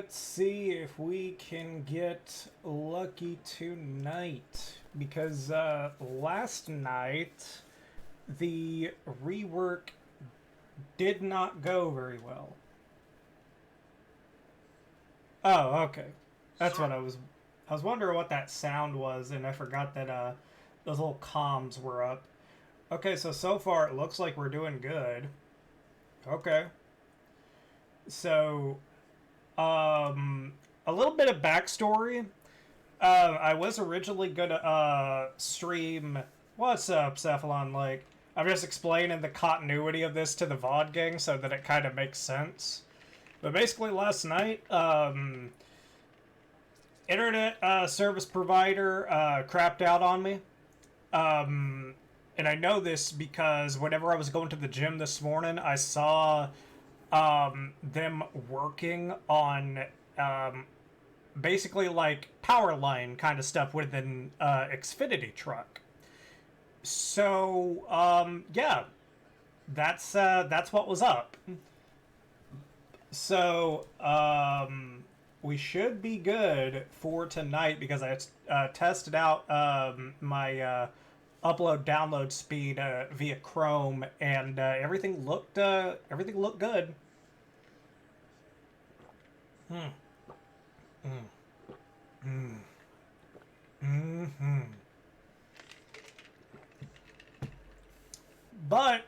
Let's see if we can get lucky tonight. Because last night, the rework did not go very well. Oh, okay. That's what I was wondering what that sound was, and I forgot that those little comms were up. Okay, so far it looks like we're doing good. Okay. So, a little bit of backstory. I was originally gonna stream. What's up, Cephalon? Like, I'm just explaining the continuity of this to the VOD gang so that it kind of makes sense. But basically, last night, internet service provider crapped out on me. And I know this because whenever I was going to the gym this morning, I saw them working on basically like power line kind of stuff with an Xfinity truck. So yeah, that's what was up. So we should be good for tonight because I tested out my upload download speed via Chrome, and everything looked good. But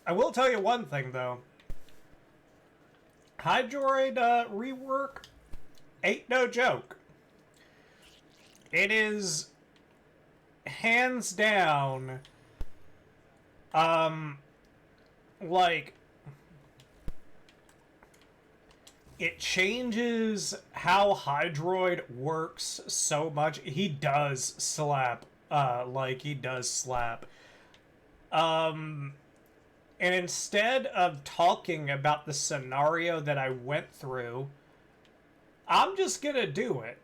I will tell you one thing though. Hydroid Rework ain't no joke. It is hands down like it changes how Hydroid works so much. He does slap. He does slap. And instead of talking about the scenario that I went through, I'm just gonna do it.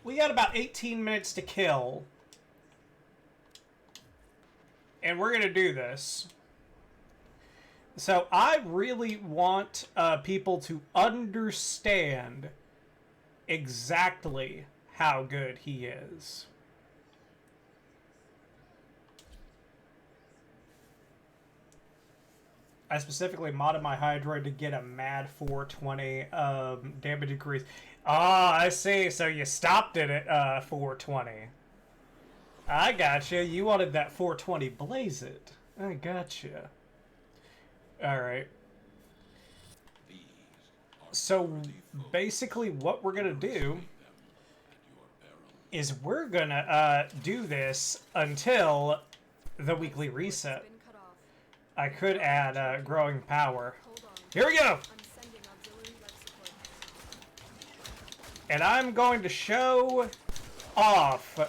We got about 18 minutes to kill. And we're gonna do this. So I really want people to understand exactly how good he is. I specifically modded my Hydroid to get a mad 420 damage increase. Ah, I see. So you stopped it at 420. I gotcha. You wanted that 420 blaze it. I gotcha. Alright. So basically what we're gonna do is we're gonna do this until the weekly reset. I could add growing power. Here we go! And I'm going to show off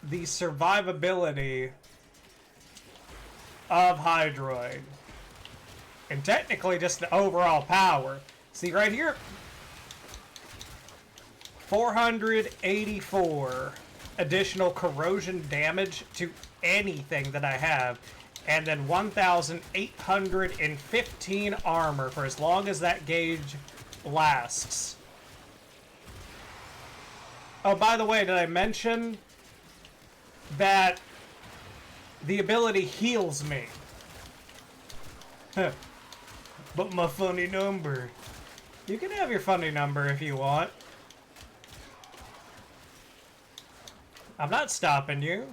the survivability of Hydroid. And technically just the overall power. See right here? 484 additional corrosion damage to anything that I have. And then 1,815 armor for as long as that gauge lasts. Oh, by the way, did I mention that the ability heals me? Huh. But my funny number. You can have your funny number if you want. I'm not stopping you.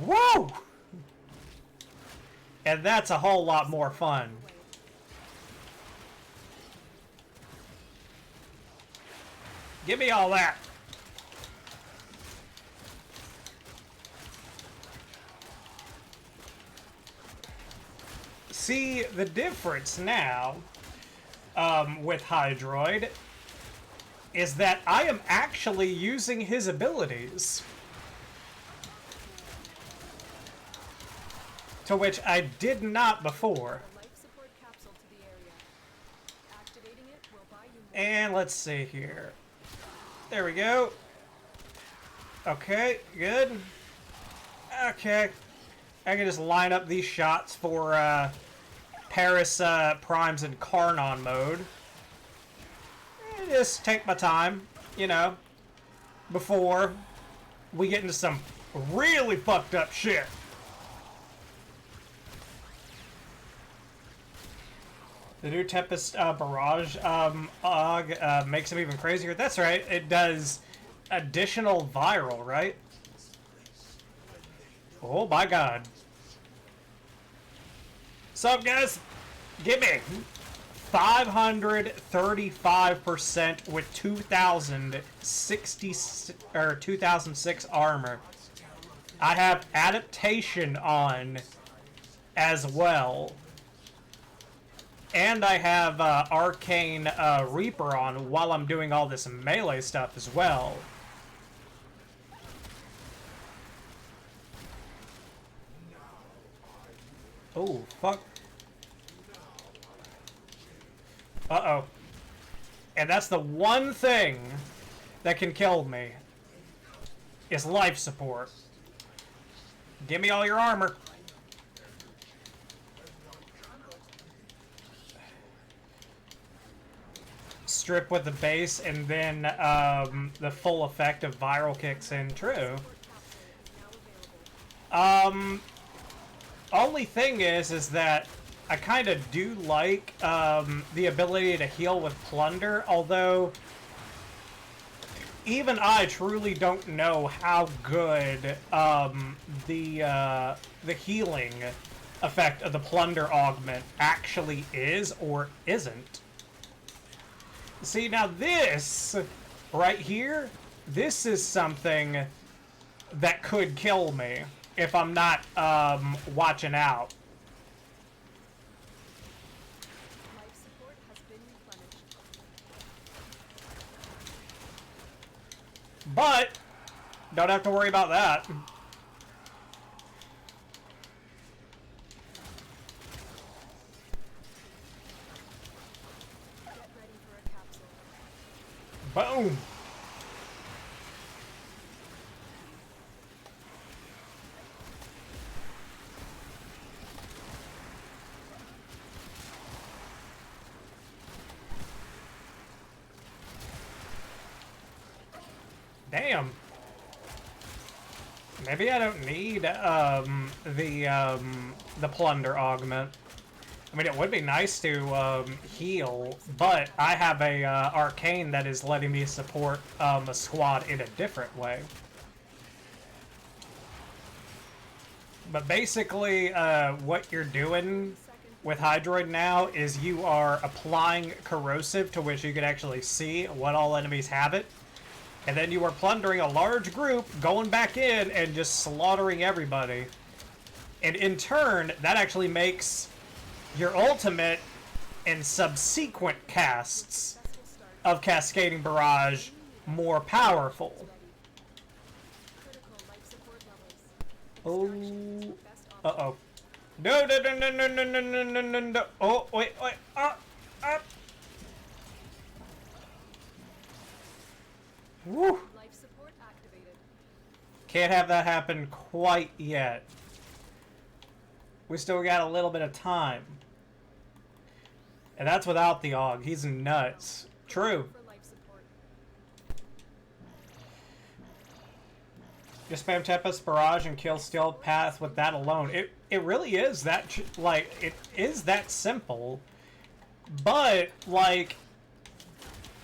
Whoa! And that's a whole lot more fun. Give me all that. See, the difference now with Hydroid is that I am actually using his abilities. To which I did not before. And let's see here. There we go. Okay, good. Okay. I can just line up these shots for Paris Primes in Karnon mode. Just take my time, you know, before we get into some really fucked up shit. The new Tempest Barrage makes him even crazier. That's right, it does additional viral, right? Oh my god. Sup, guys? Give me 535% with 2060 or 2006 armor. I have adaptation on as well. And I have Arcane Reaper on while I'm doing all this melee stuff as well. Oh, fuck. Uh-oh. And that's the one thing that can kill me. Is life support. Give me all your armor. Strip with the base, and then the full effect of viral kicks in. True. Only thing is that I kind of do like the ability to heal with plunder, although even I truly don't know how good the healing effect of the plunder augment actually is or isn't. See, now this right here, this is something that could kill me if I'm not watching out. But don't have to worry about that. Boom. Damn. Maybe I don't need the plunder augment. I mean, it would be nice to heal, but I have a arcane that is letting me support a squad in a different way. But basically, what you're doing with Hydroid now is you are applying corrosive to which you can actually see what all enemies have it. And then you are plundering a large group, going back in and just slaughtering everybody. And in turn, that actually makes your ultimate and subsequent casts of Cascading Barrage more powerful. Oh, uh-oh. No, no, no, no, no, no, no, no, no, no, no. Oh, wait, wait, Woo. Can't have that happen quite yet. We still got a little bit of time. And that's without the AUG. He's nuts. True. Just spam Tempest Barrage and kill Steel Path with that alone. It really is that, like, it is that simple. But, like,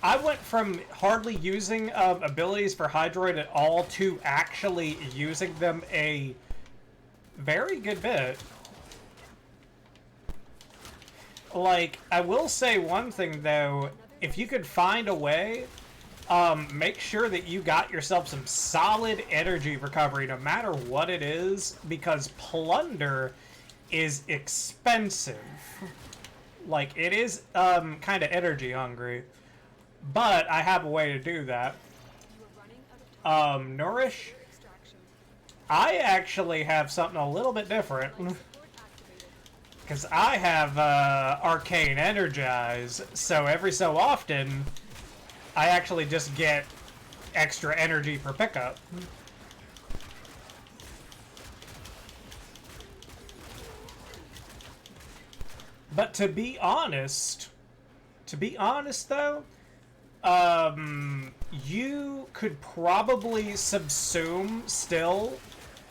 I went from hardly using abilities for Hydroid at all to actually using them a very good bit. Like, I will say one thing, though. If you could find a way, make sure that you got yourself some solid energy recovery, no matter what it is, because plunder is expensive. Like, it is kind of energy hungry. But I have a way to do that. Nourish? I actually have something a little bit different. Because I have Arcane Energize, so every so often, I actually just get extra energy per pickup. But to be honest though, you could probably subsume still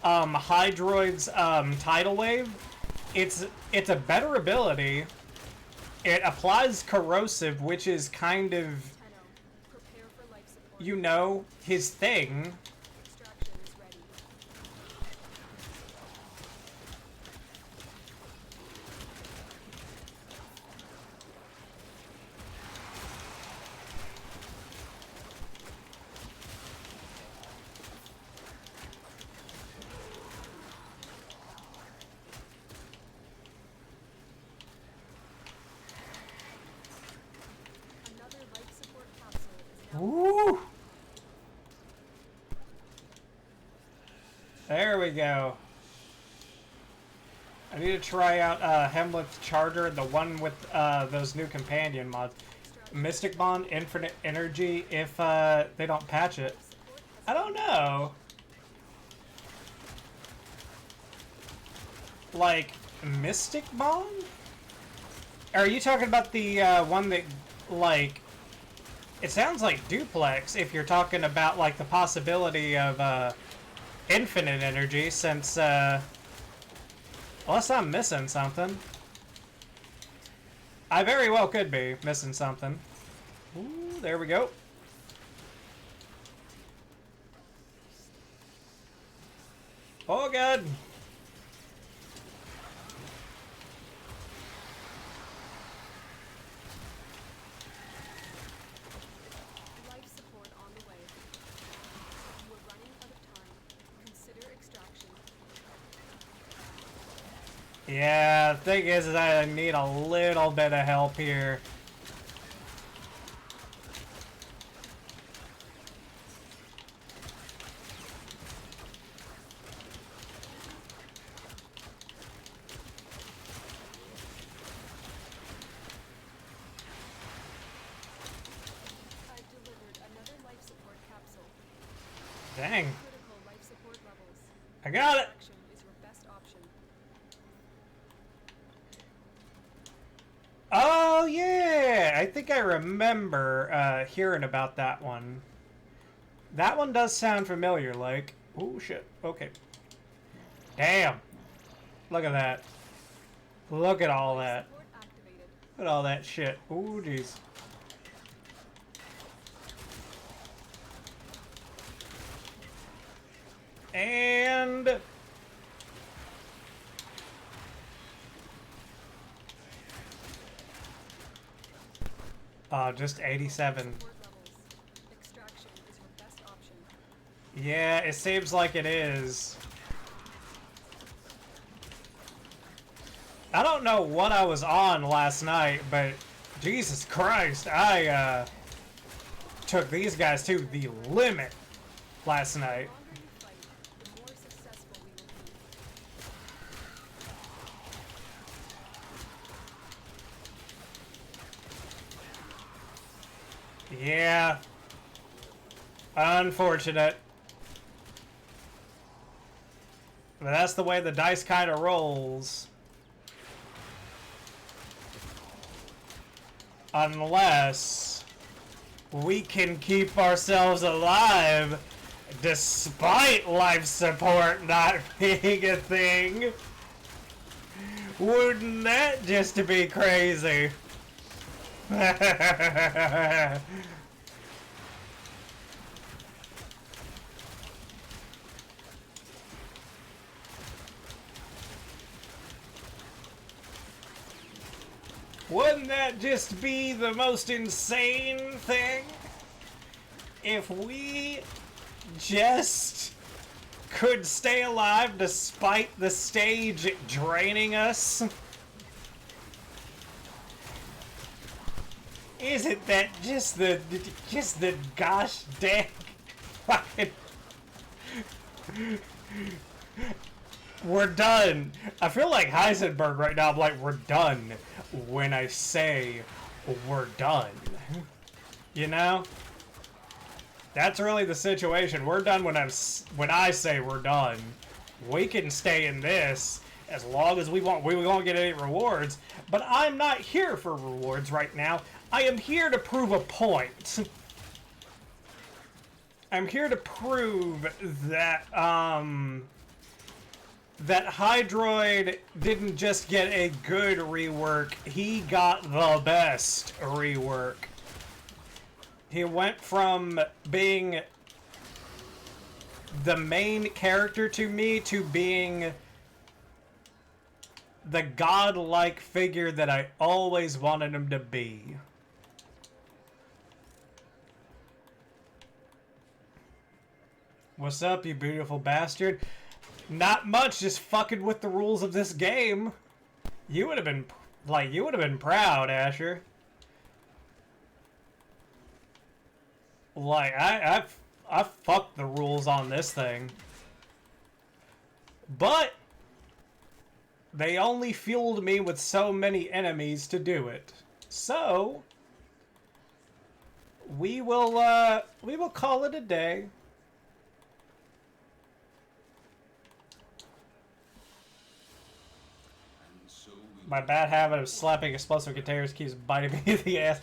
Hydroid's tidal wave. It's a better ability. It applies corrosive, which is kind of, you know, his thing. Woo! There we go. I need to try out Hemlet's Charger, the one with those new companion mods. Mystic Bond, Infinite Energy, if they don't patch it. I don't know. Like, Mystic Bond? Are you talking about the one that, like... It sounds like Duplex if you're talking about, like, the possibility of infinite energy, since, unless I'm missing something. I very well could be missing something. Ooh, there we go. Oh, God. Yeah, the thing is that I need a little bit of help here. I've delivered another life support capsule. Dang. Critical life support levels. I got it. Action is your best option. Oh, yeah! I think I remember hearing about that one. That one does sound familiar, like... Oh, shit. Okay. Damn! Look at that. Look at all that. Support activated. Look at all that shit. Ooh, jeez. And... just 87. Support levels. Extraction is your best option. Yeah, it seems like it is. I don't know what I was on last night, but Jesus Christ, I took these guys to the limit last night. The longer you fight, the more successful we will be. Yeah. Unfortunate. But that's the way the dice kind of rolls. Unless we can keep ourselves alive despite life support not being a thing. Wouldn't that just be crazy? Wouldn't that just be the most insane thing? If we just could stay alive despite the stage draining us? Isn't that just the gosh dang fucking... We're done. I feel like Heisenberg right now. I'm like, we're done when I say we're done. You know? That's really the situation. We're done when I say we're done. We can stay in this as long as we won't get any rewards. But I'm not here for rewards right now. I am here to prove a point. I'm here to prove that, that Hydroid didn't just get a good rework, he got the best rework. He went from being the main character to me to being the godlike figure that I always wanted him to be. What's up, you beautiful bastard? Not much, just fucking with the rules of this game. You would have been, like, you would have been proud, Asher. Like, I fucked the rules on this thing. But they only fueled me with so many enemies to do it. So we will call it a day. My bad habit of slapping explosive containers keeps biting me in the ass.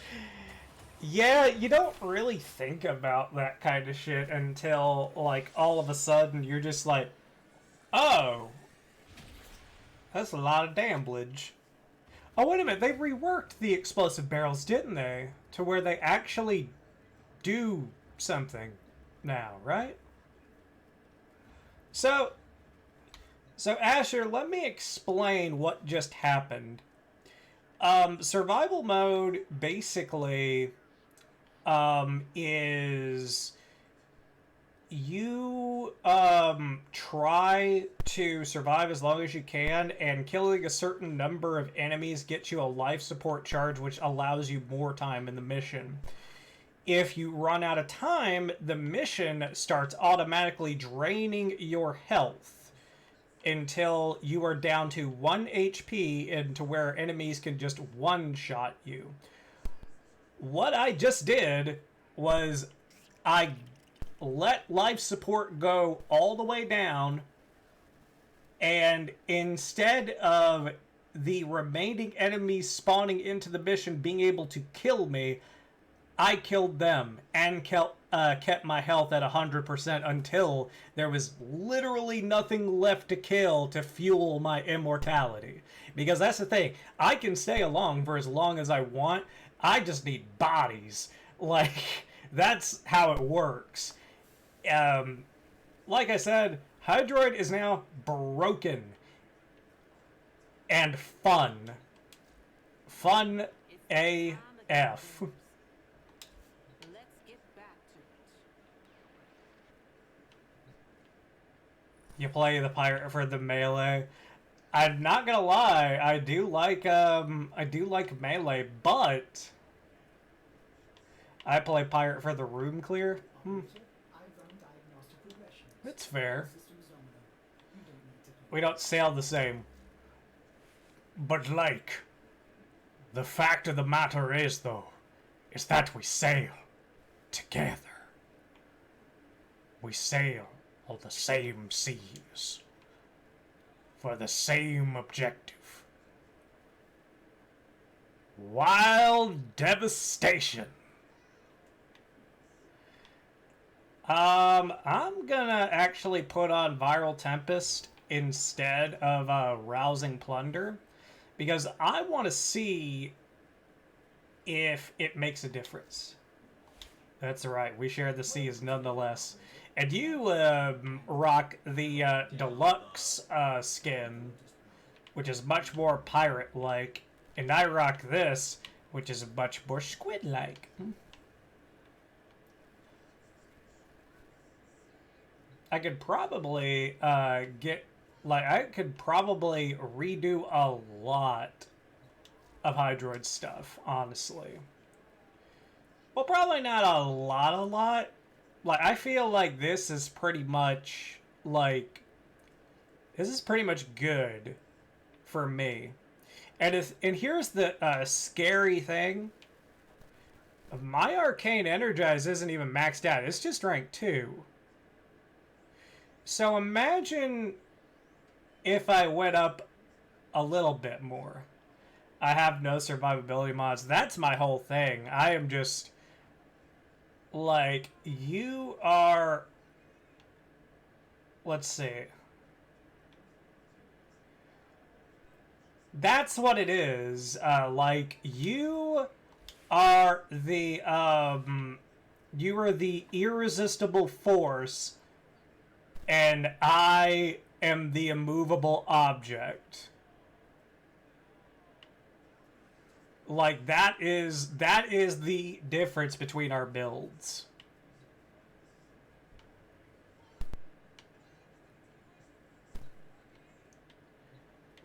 Yeah, you don't really think about that kind of shit until, like, all of a sudden you're just like, oh, that's a lot of damage. Oh, wait a minute, they reworked the explosive barrels, didn't they? To where they actually do something now, right? So Asher, let me explain what just happened. Survival mode basically is you try to survive as long as you can, and killing a certain number of enemies gets you a life support charge, which allows you more time in the mission. If you run out of time, the mission starts automatically draining your health until you are down to 1 HP and to where enemies can just one-shot you. What I just did was I let life support go all the way down, and instead of the remaining enemies spawning into the mission being able to kill me, I killed them and kept my health at 100% until there was literally nothing left to kill to fuel my immortality. Because that's the thing, I can stay along for as long as I want, I just need bodies. Like, that's how it works. Like I said, Hydroid is now broken. And fun. Fun AF. You play the pirate for the melee. I'm not gonna lie, I do like melee, but I play pirate for the room clear. It's fair. We don't sail the same. But like, the fact of the matter is though, is that we sail together. We sail on the same seas for the same objective. Wild devastation. I'm gonna actually put on Viral Tempest instead of Rousing Plunder, because I want to see if it makes a difference. That's right, we share the seas nonetheless. And you rock the deluxe skin, which is much more pirate-like, and I rock this, which is much more squid-like. I could probably I could probably redo a lot of Hydroid stuff, honestly. Well, probably not a lot. Like, I feel like this is pretty much, like, this is pretty much good for me. And here's the scary thing. My Arcane Energize isn't even maxed out. It's just rank 2. So imagine if I went up a little bit more. I have no survivability mods. That's my whole thing. I am just like, you are, let's see. That's what it is. Like, you are the irresistible force, and I am the immovable object. Like, that is the difference between our builds.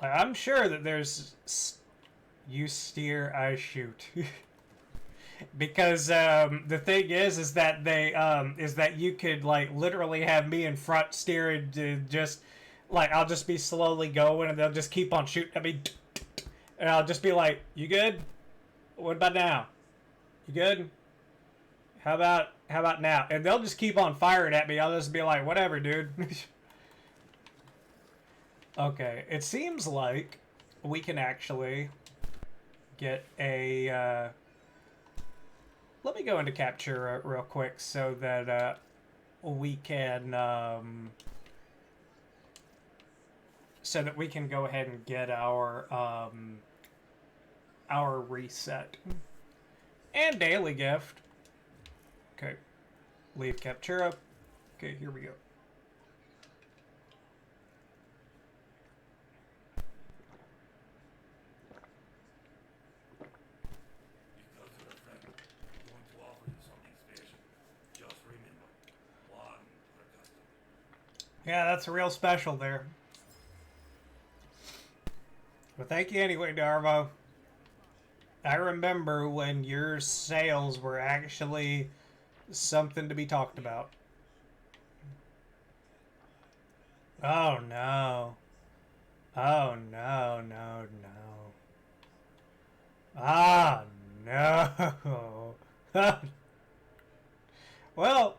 Like, I'm sure that there's you steer, I shoot. Because the thing is that they is that you could like literally have me in front steering to just like, I'll just be slowly going and they'll just keep on shooting at me, and I'll just be like, "You good? What about now? You good? How about now?" And they'll just keep on firing at me. I'll just be like, "Whatever, dude." Okay, it seems like we can actually get a. Let me go into capture real quick so that we can so that we can go ahead and get our reset and daily gift. Okay, leave capture. Okay, here we go. Yeah, that's a real special there. But thank you anyway, Darvo. I remember when your sales were actually something to be talked about. Oh no. Oh no, no, no. Ah, no. Well,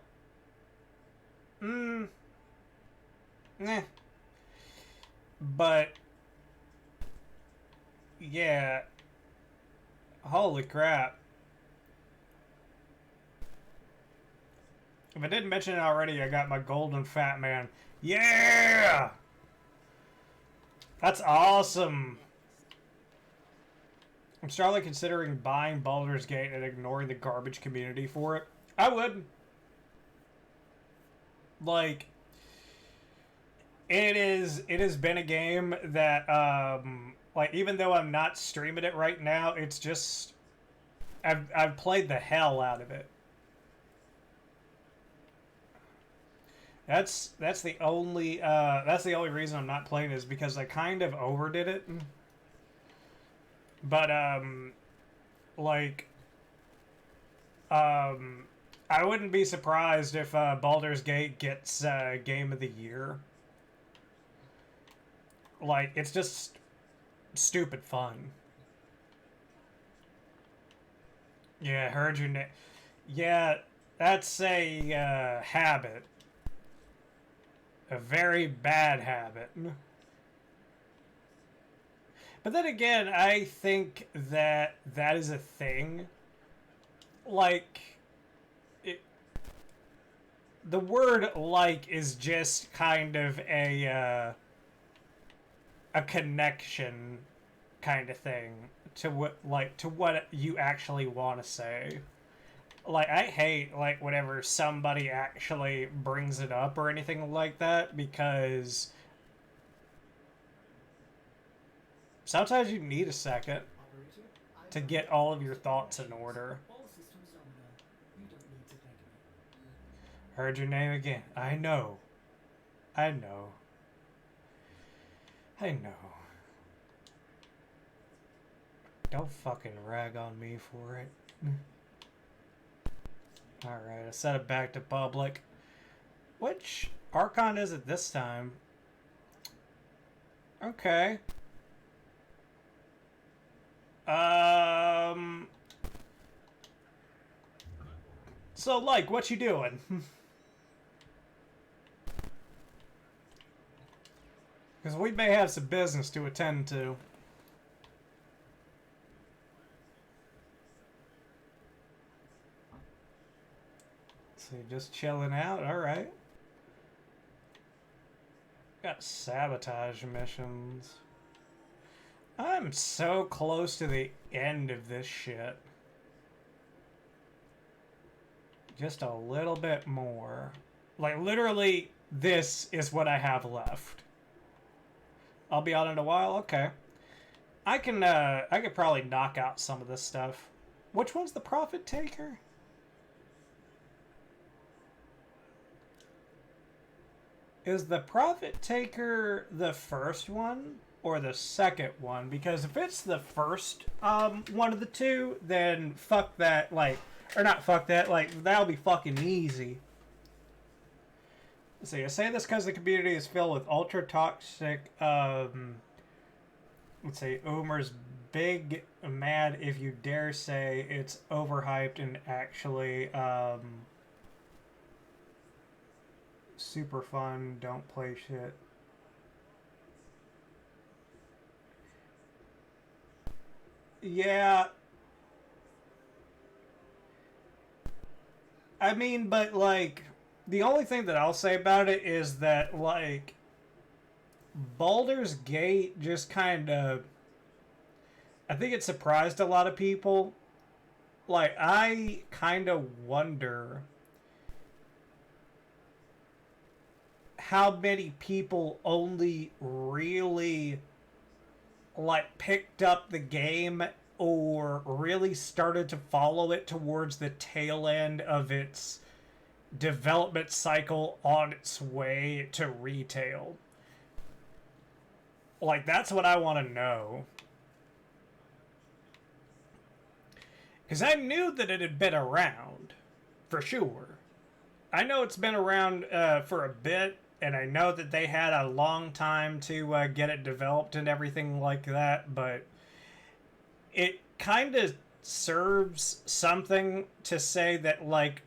eh. But yeah, holy crap. If I didn't mention it already, I got my golden fat man. Yeah! That's awesome. I'm strongly considering buying Baldur's Gate and ignoring the garbage community for it. I would. Like, it has been a game that like, even though I'm not streaming it right now, it's just I've played the hell out of it. That's the only reason I'm not playing is because I kind of overdid it. But like I wouldn't be surprised if Baldur's Gate gets Game of the Year. Like, it's just stupid fun. Yeah, heard your name. Yeah, that's a habit. A very bad habit. But then again, I think that that is a thing. Like, the word "like" is just kind of a connection kind of thing to what you actually want to say. Like, I hate like whenever somebody actually brings it up or anything like that, because sometimes you need a second to get all of your thoughts in order. Heard your name again. I know. I know. I know. Don't fucking rag on me for it. Alright, I set it back to public. Which Archon is it this time? Okay. So, like, what you doing? Because we may have some business to attend to. So you're just chilling out? Alright. Got sabotage missions. I'm so close to the end of this shit. Just a little bit more. Like, literally, this is what I have left. I'll be on in a while? Okay. I could probably knock out some of this stuff. Which one's the Profit Taker? Is the Profit Taker the first one or the second one? Because if it's the first one of the two, then fuck that, like, or not fuck that, like, that'll be fucking easy. Let's see, I say this because the community is filled with ultra-toxic, let's see, Umer's big mad if you dare say it's overhyped and actually, super fun, don't play shit. Yeah. I mean, but, like, the only thing that I'll say about it is that, like, Baldur's Gate just kind of... I think it surprised a lot of people. Like, I kind of wonder how many people only really, like, picked up the game or really started to follow it towards the tail end of its development cycle on its way to retail. Like, that's what I want to know. Because I knew that it had been around, for sure. I know it's been around for a bit, and I know that they had a long time to get it developed and everything like that, but it kind of serves something to say that, like,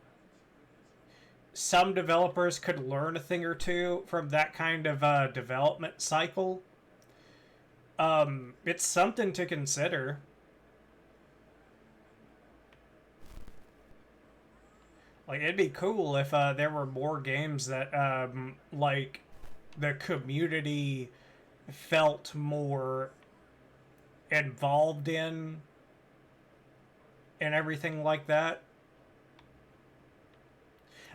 some developers could learn a thing or two from that kind of development cycle. It's something to consider. Like, it'd be cool if there were more games that, like, the community felt more involved in and everything like that.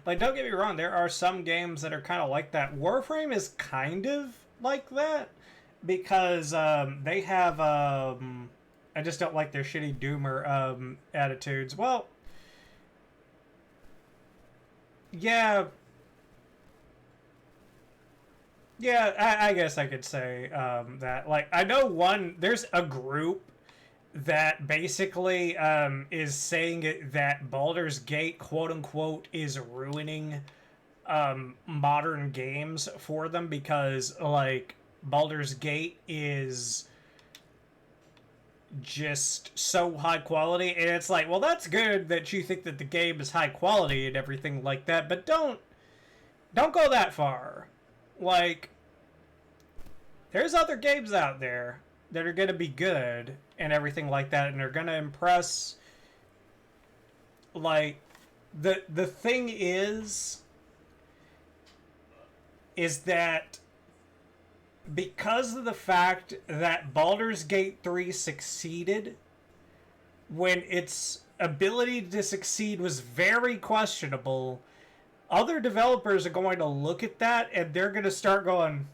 Like, don't get me wrong, there are some games that are kind of like that. Warframe is kind of like that because they have, I just don't like their shitty doomer attitudes. Well, yeah. Yeah, I guess I could say that. Like, I know there's a group that basically is saying that Baldur's Gate, quote unquote, is ruining modern games for them because, like, Baldur's Gate is just so high quality, and it's like, well, that's good that you think that the game is high quality and everything like that, but don't go that far. Like, there's other games out there that are going to be good and everything like that, and are going to impress. Like, the thing is that because of the fact that Baldur's Gate 3 succeeded when its ability to succeed was very questionable, other developers are going to look at that and they're going to start going,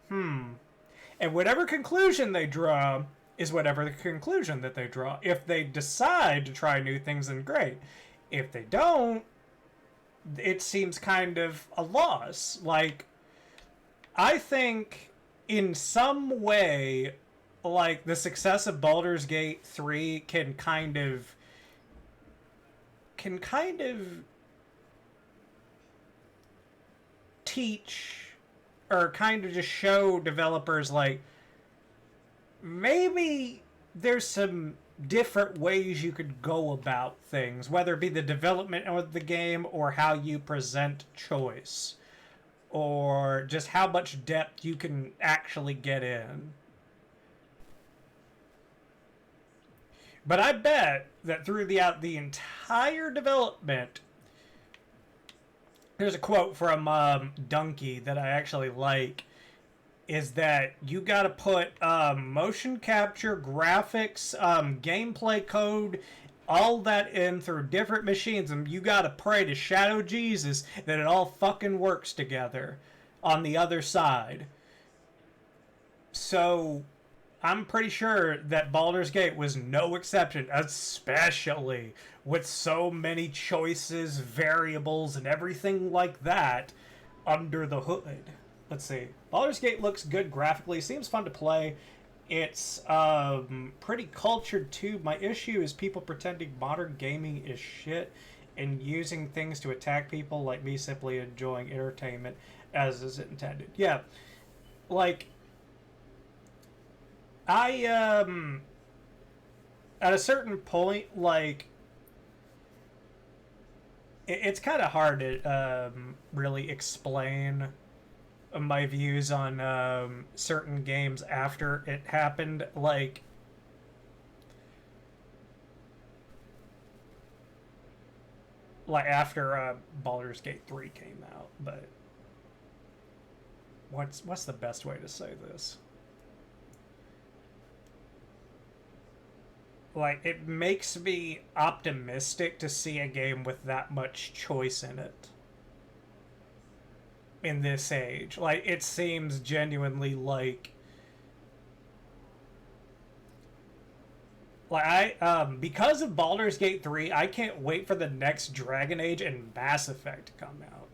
and whatever conclusion they draw is whatever the conclusion that they draw. If they decide to try new things, then great. If they don't, it seems kind of a loss. Like, I think in some way, like, the success of Baldur's Gate 3 can kind of teach or kind of just show developers, like, maybe there's some different ways you could go about things, whether it be the development of the game or how you present choice. or just how much depth you can actually get in. But I bet that throughout the entire development, there's a quote from Donkey that I actually like, is that you got to put motion capture, graphics, gameplay code, all that in through different machines, and you got to pray to Shadow Jesus that it all fucking works together on the other side. So I'm pretty sure that Baldur's Gate was no exception, especially with so many choices, variables, and everything like that under the hood. Let's see. Baldur's Gate looks good graphically, seems fun to play. It's pretty cultured too. My issue is people pretending modern gaming is shit and using things to attack people like me simply enjoying entertainment as is intended. Yeah, like I at a certain point, like it's kind of hard to really explain my views on certain games after it happened. Like after Baldur's Gate 3 came out. But what's the best way to say this? Like, it makes me optimistic to see a game with that much choice in it in this age. Like, it seems genuinely like because of Baldur's Gate 3, I can't wait for the next Dragon Age and Mass Effect to come out,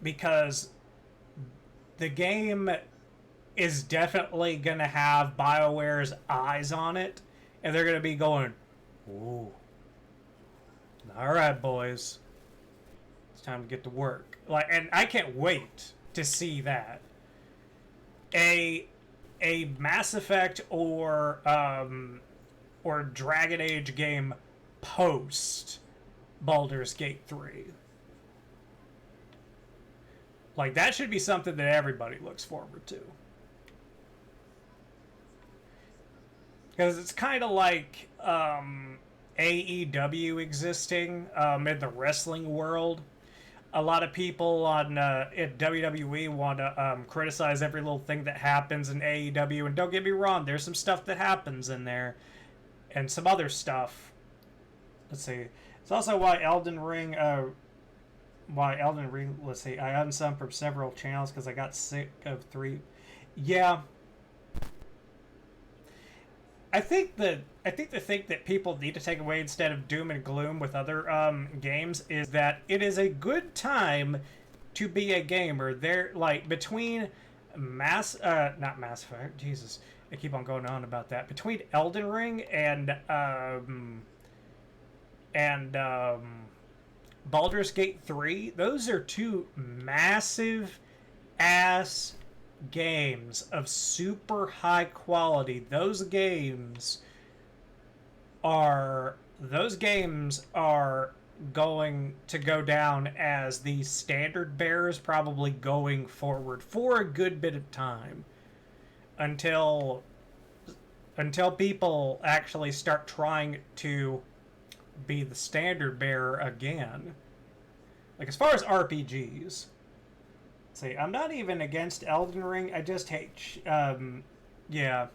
because the game is definitely gonna have BioWare's eyes on it, and they're gonna be going, "Ooh, all right, boys, it's time to get to work." Like, and I can't wait to see that a Mass Effect or Dragon Age game post Baldur's Gate 3. Like, that should be something that everybody looks forward to. Because it's kind of like AEW existing in the wrestling world. A lot of people at WWE want to criticize every little thing that happens in AEW. And don't get me wrong, there's some stuff that happens in there. And some other stuff. Let's see. It's also why Elden Ring, let's see, I unsubbed from several channels because I got sick of 3. Yeah. I think the thing that people need to take away instead of doom and gloom with other games is that it is a good time to be a gamer. There, like, between not Mass Effect, Jesus, I keep on going on about that. Between Elden Ring and Baldur's Gate 3, those are two massive ass games of super high quality. Those games are going to go down as the standard bearers probably going forward for a good bit of time, until people actually start trying to be the standard bearer again. Like, as far as RPGs, see, I'm not even against Elden Ring. I just hate, yeah.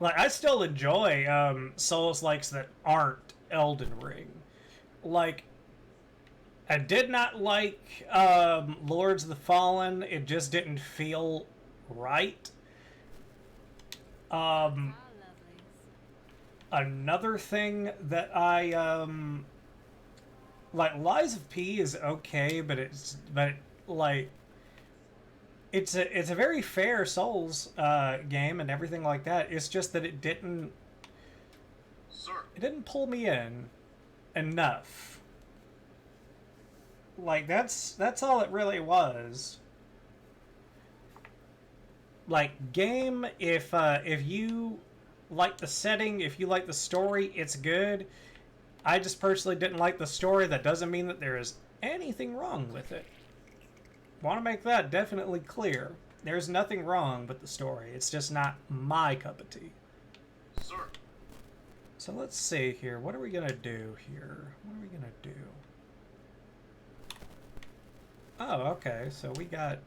Like, I still enjoy Souls-likes that aren't Elden Ring. Like, I did not like Lords of the Fallen. It just didn't feel right. Another thing that I like, Lies of P is okay, but it's a very fair Souls game and everything like that. It's just that it didn't pull me in enough. Like, that's all it really was. Like, game, if you like the setting, if you like the story, it's good. I just personally didn't like the story. That doesn't mean that there is anything wrong with it. Want to make that definitely clear. There's nothing wrong with the story. It's just not my cup of tea. Sir. So let's see here. What are we going to do here? What are we going to do? Oh, okay. So we got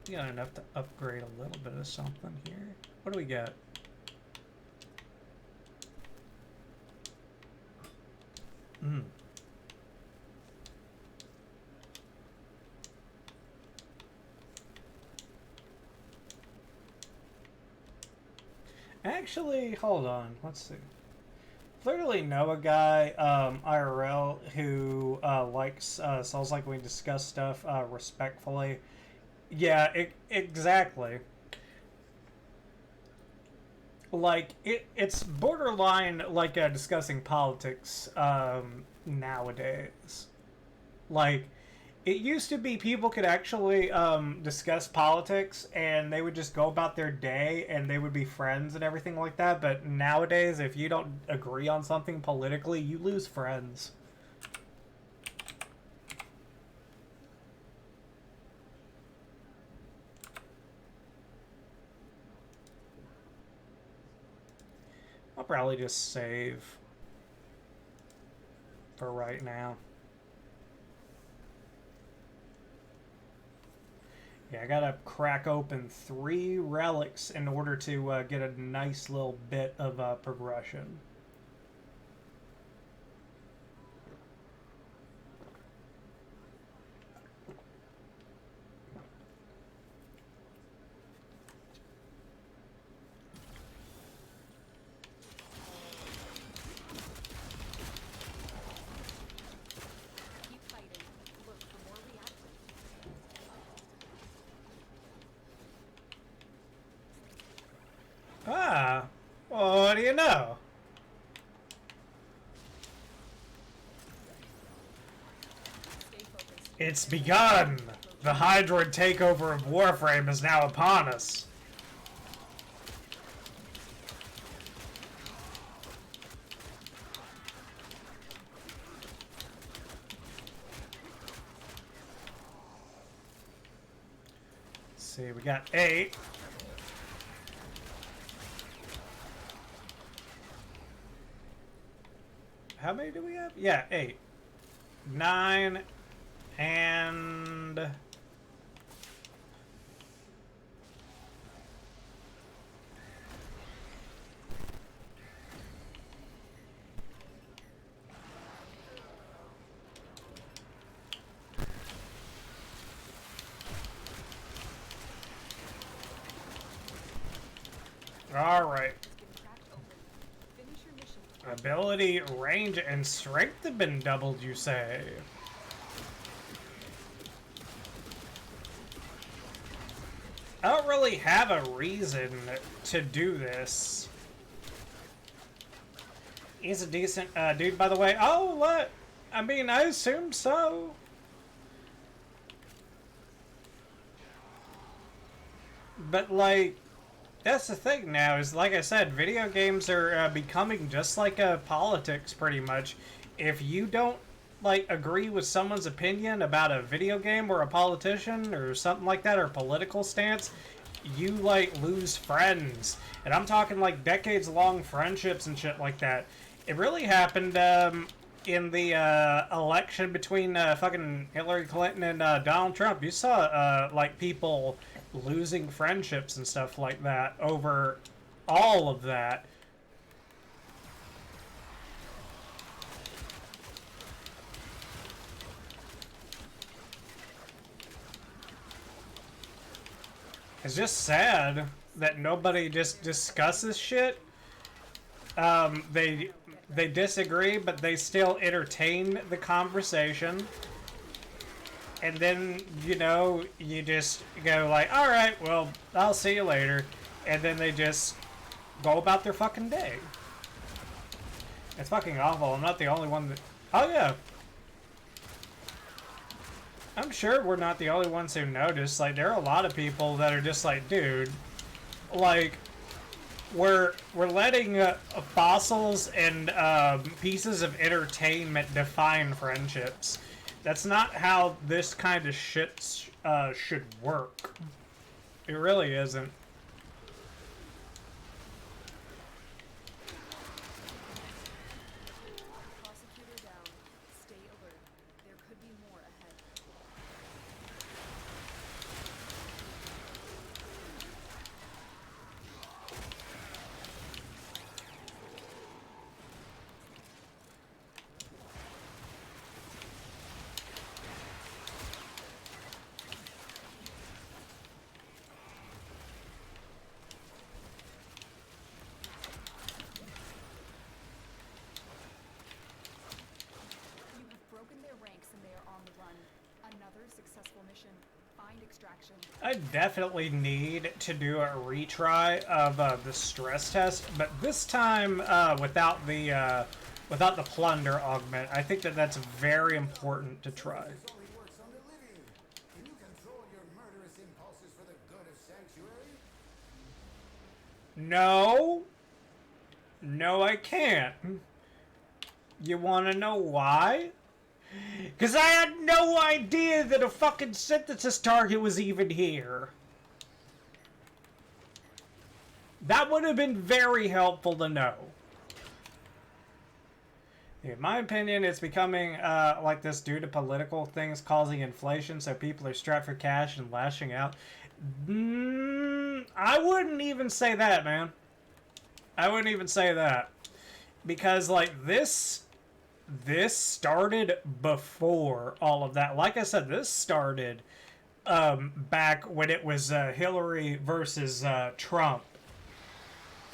enough to upgrade a little bit of something here. What do we got? Actually, hold on. Let's see. Clearly know a guy, IRL, who likes, sounds like we discuss stuff respectfully. Yeah, exactly. Like, it's borderline like discussing politics nowadays. Like, it used to be people could actually discuss politics and they would just go about their day and they would be friends and everything like that. But nowadays, if you don't agree on something politically, you lose friends. I'll probably just save for right now. Yeah, I gotta crack open 3 relics in order to get a nice little bit of progression. Keep fighting. Look for more reactors. Ah, well, what do you know? Stay focused. It's begun! The Hydroid takeover of Warframe is now upon us. Let's see, we got 8. How many do we have? Yeah, 8. 9 and... Alright. It's been cracked open. Finish your mission. Ability, range, and strength have been doubled, you say? I don't really have a reason to do this. He's a decent dude, by the way. Oh, what? I mean, I assume so. But, like, that's the thing now, is like I said, video games are becoming just like politics, pretty much. If you don't, like, agree with someone's opinion about a video game or a politician or something like that, or political stance, you, like, lose friends. And I'm talking, like, decades-long friendships and shit like that. It really happened in the election between fucking Hillary Clinton and Donald Trump. You saw, like, people losing friendships and stuff like that over all of that. It's just sad that nobody just discusses shit. They disagree, but they still entertain the conversation. And then, you know, you just go like, alright, well, I'll see you later. And then they just go about their fucking day. It's fucking awful. I'm not the only one that... Oh, yeah. I'm sure we're not the only ones who notice. Like, there are a lot of people that are just like, dude, like, we're letting fossils and pieces of entertainment define friendships. That's not how this kind of shit should work. It really isn't. Prosecutor down. Stay alert. There could be more ahead. You have broken their ranks and they are on the run. Another successful mission. Find extraction. I definitely need to do a retry of the stress test, but this time without the plunder augment. I think that that's very important to try. This only works on the living. Can you control your murderous impulses for the good of Sanctuary? No. No, I can't. You want to know why? Because I had no idea that a fucking synthesis target was even here. That would have been very helpful to know. In my opinion, it's becoming like this due to political things causing inflation, so people are strapped for cash and lashing out. I wouldn't even say that, man. I wouldn't even say that. Because, like, this started before all of that. Like I said, this started back when it was Hillary versus Trump.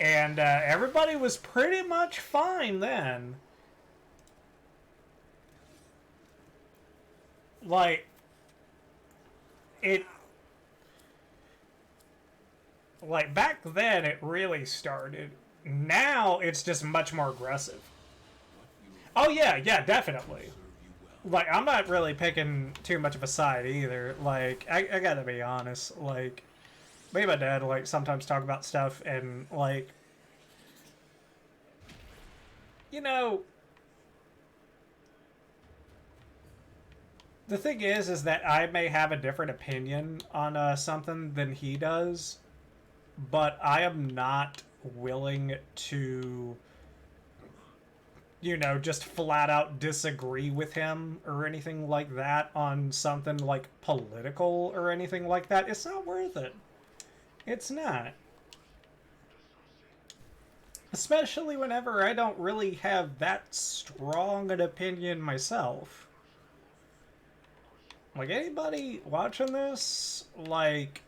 And everybody was pretty much fine then. Like, like, back then it really started. Now it's just much more aggressive. Oh yeah, definitely. Like, I'm not really picking too much of a side either. Like, I gotta be honest. Like, me and my dad, like, sometimes talk about stuff and, like, you know, the thing is that I may have a different opinion on something than he does, but I am not willing to, you know, just flat out disagree with him or anything like that on something like political or anything like that. It's not worth it. It's not. Especially whenever I don't really have that strong an opinion myself. Like, anybody watching this, like,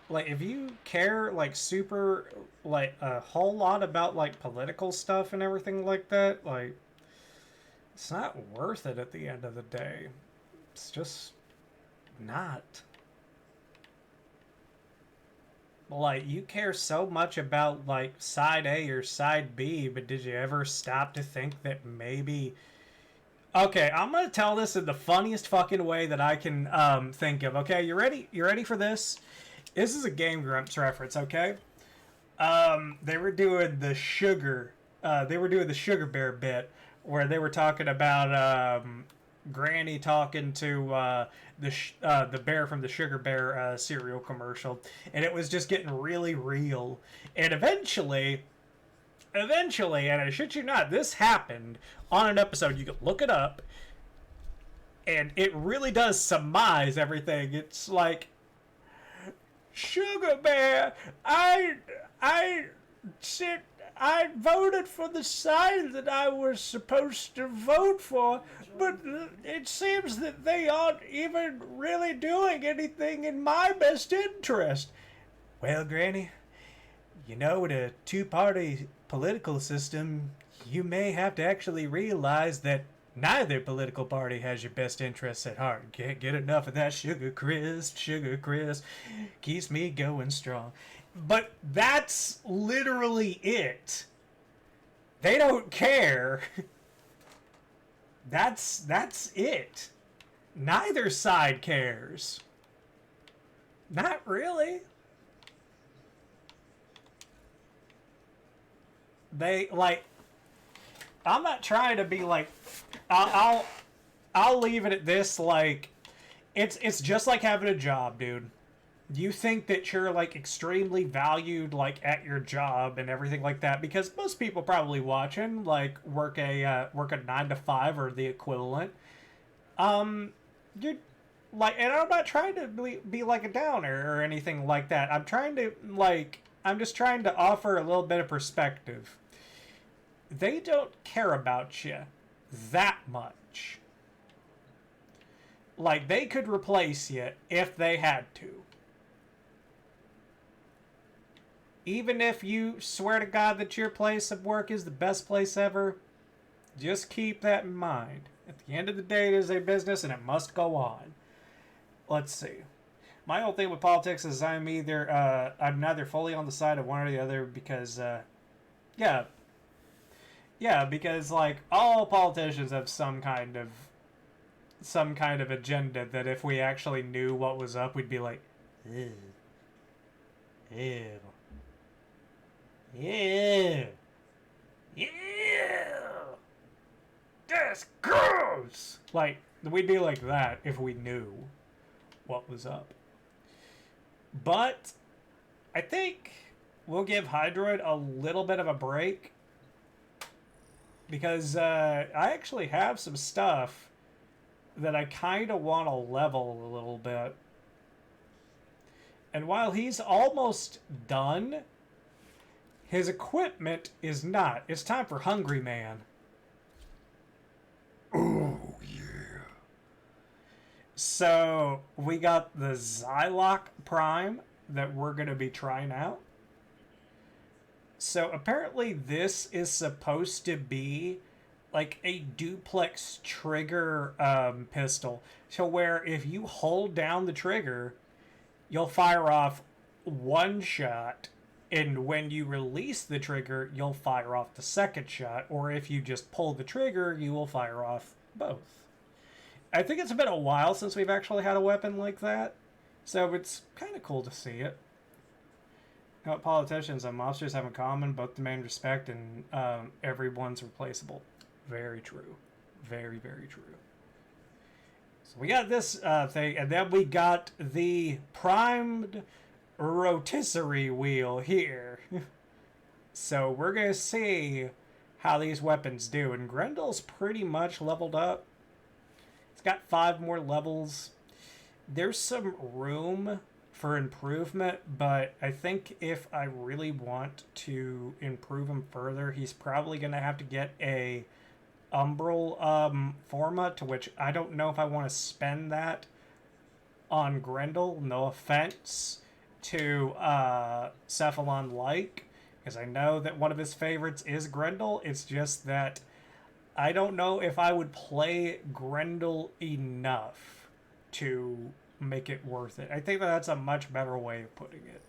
if you care, like, super, like, a whole lot about, like, political stuff and everything like that, like, it's not worth it at the end of the day. It's just not. Like, you care so much about, like, side A or side B, but did you ever stop to think that maybe... Okay, I'm gonna tell this in the funniest fucking way that I can think of. Okay, you ready? You ready for this? This is a Game Grumps reference. Okay, they were doing the sugar. They were doing the Sugar Bear bit where they were talking about Granny talking to the bear from the Sugar Bear cereal commercial, and it was just getting really real. And eventually, and I shit you not, this happened on an episode. You can look it up, and it really does surmise everything. It's like, Sugar Bear, I voted for the side that I was supposed to vote for, but it seems that they aren't even really doing anything in my best interest. Well, Granny, you know, with a two-party political system, you may have to actually realize that neither political party has your best interests at heart. Get enough of that sugar crisp keeps me going strong. But that's literally it. They don't care. That's it. Neither side cares. Not really. They like. I'm not trying to be like. I'll leave it at this. Like, it's just like having a job, dude. You think that you're like extremely valued like at your job and everything like that because most people probably watching like work a 9 to 5 or the equivalent. You're like, and I'm not trying to be like a downer or anything like that. I'm just trying to offer a little bit of perspective. They don't care about you that much. Like, they could replace you if they had to. Even if you swear to God that your place of work is the best place ever, just keep that in mind. At the end of the day, it is a business and it must go on. Let's see. My whole thing with politics is I'm neither fully on the side of one or the other because, because like all politicians have some kind of agenda that if we actually knew what was up, we'd be like, ew, ew, ew, ew, that's gross. Like, we'd be like that if we knew what was up. But I think we'll give Hydroid a little bit of a break because I actually have some stuff that I kind of want to level a little bit. And while he's almost done, his equipment is not. It's time for Hungry Man. Oh, yeah. So, we got the Xylock Prime that we're going to be trying out. So, apparently this is supposed to be like a duplex trigger pistol. So, where if you hold down the trigger, you'll fire off one shot, and when you release the trigger, you'll fire off the second shot, or if you just pull the trigger, you will fire off both. I think it's been a while since we've actually had a weapon like that, so it's kind of cool to see it. You know what politicians and mobsters have in common? Both demand respect, and everyone's replaceable. Very true. Very, very true. So we got this thing, and then we got the primed rotisserie wheel here. So we're going to see how these weapons do. And Grendel's pretty much leveled up. It's got 5 more levels. There's some room for improvement, but I think if I really want to improve him further, he's probably going to have to get a umbral forma, to which I don't know if I want to spend that on Grendel. No offense to Cephalon like, because I know that one of his favorites is Grendel. It's just that I don't know if I would play Grendel enough to make it worth it. I think that's a much better way of putting it.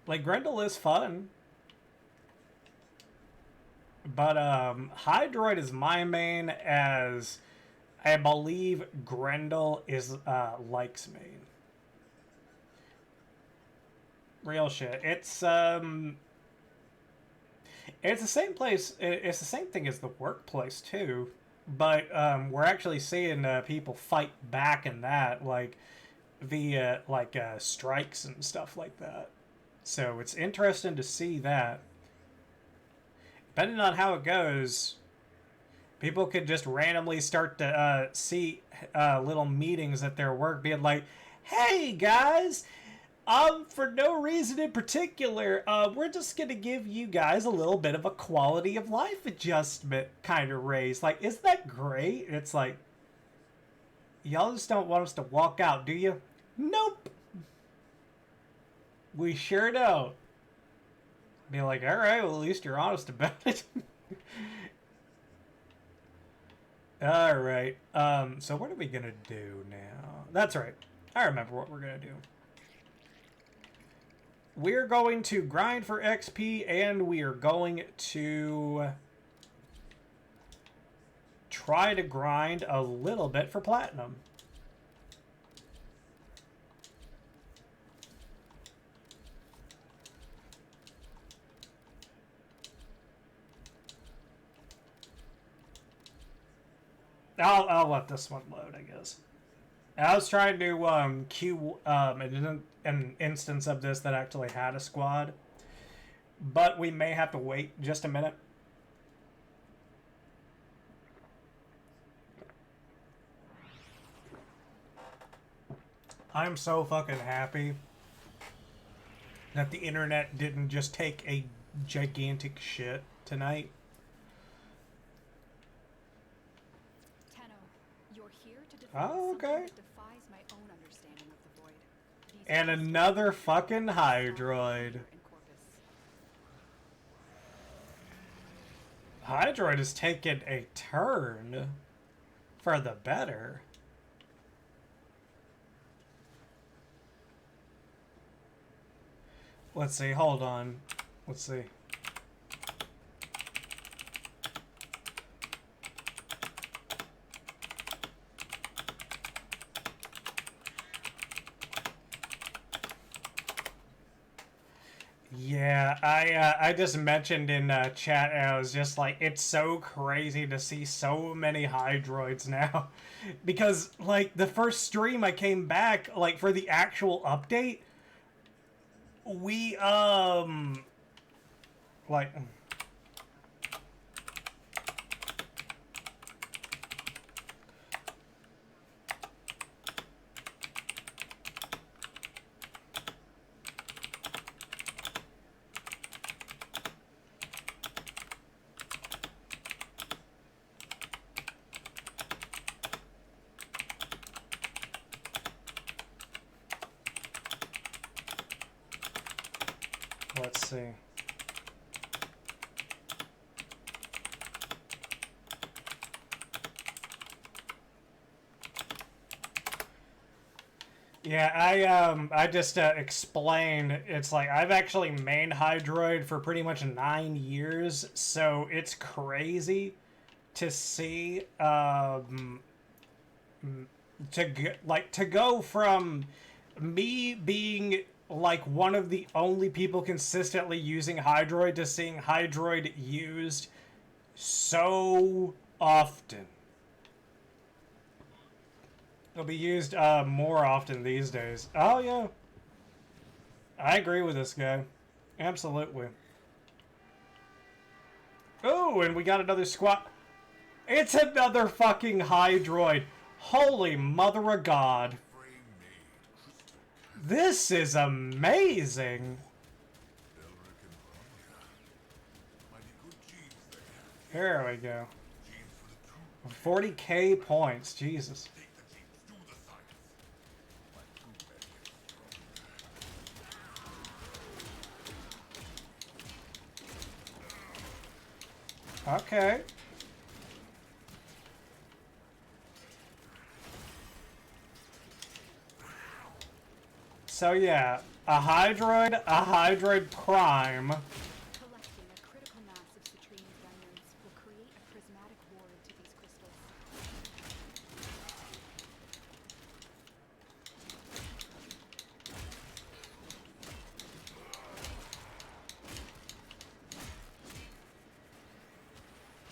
Like, Grendel is fun, but Hydroid is my main, as I believe Grendel is Like's main. Real shit. It's the same place. It's the same thing as the workplace too, but we're actually seeing people fight back in that, like via strikes and stuff like that. So it's interesting to see that. Depending on how it goes, people could just randomly start to see little meetings at their work, being like, "Hey guys, for no reason in particular, we're just gonna give you guys a little bit of a quality of life adjustment kind of raise. Like, isn't that great?" It's like, y'all just don't want us to walk out, do you? Nope. We sure don't. Be like, all right, well, at least you're honest about it. All right. So what are we gonna do now? That's right. I remember what we're gonna do. We're going to grind for XP, and we are going to try to grind a little bit for platinum. I'll let this one load, I guess. I was trying to queue an instance of this that actually had a squad, but we may have to wait just a minute. I'm so fucking happy that the internet didn't just take a gigantic shit tonight. Tenno, you're here to defend Oh, something okay. that defies my own understanding of the void. These And crystals another are fucking Hydroid. here in Corpus. Hydroid has taken a turn for the better. Let's see, hold on. Let's see. Yeah, I just mentioned in chat, and I was just like, it's so crazy to see so many Hydroids now. Because, like, the first stream I came back, like, for the actual update, we, like... Let's see. Yeah, I just explained. It's like I've actually mained Hydroid for pretty much 9 years, so it's crazy to see to go from me being like one of the only people consistently using Hydroid to seeing Hydroid used so often. It'll be used more often these days. Oh, yeah. I agree with this guy. Absolutely. Oh, and we got another squad. It's another fucking Hydroid. Holy mother of God. This is amazing. There we go. 40k points. Jesus. Okay. So yeah, a Hydroid Prime. Collecting a critical mass of citrine remnants will create a prismatic ward to these crystals.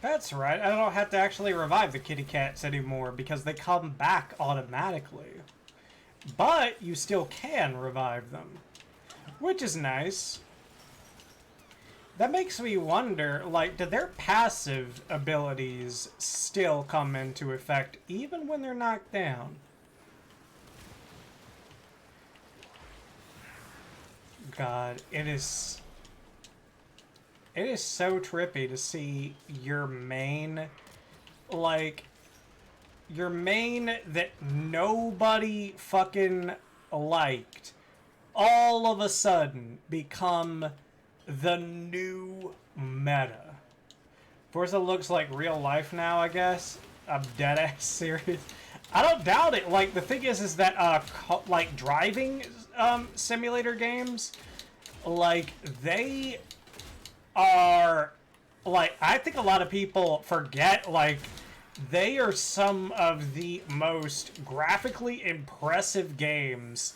That's right, I don't have to actually revive the kitty cats anymore because they come back automatically. But you still can revive them, which is nice. That makes me wonder, like, do their passive abilities still come into effect even when they're knocked down? God, it is so trippy to see your main, like, your main that nobody fucking liked all of a sudden become the new meta. Of course, it looks like real life now, I guess. I'm dead ass serious. I don't doubt it. Like, the thing is that like driving simulator games, like, they are, like, I think a lot of people forget, like, they are some of the most graphically impressive games.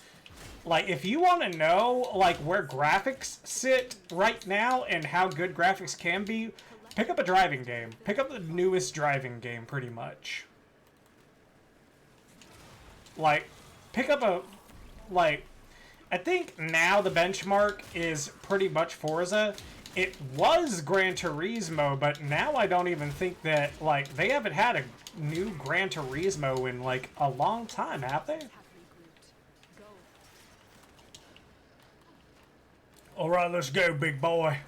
Like, if you want to know, like, where graphics sit right now and how good graphics can be, pick up a driving game. Pick up the newest driving game, pretty much. like, pick up a, like, I think now the benchmark is pretty much Forza. It was Gran Turismo, but now I don't even think that, like, they haven't had a new Gran Turismo in, like, a long time, have they? Have regrouped. Go. Alright, let's go, big boy.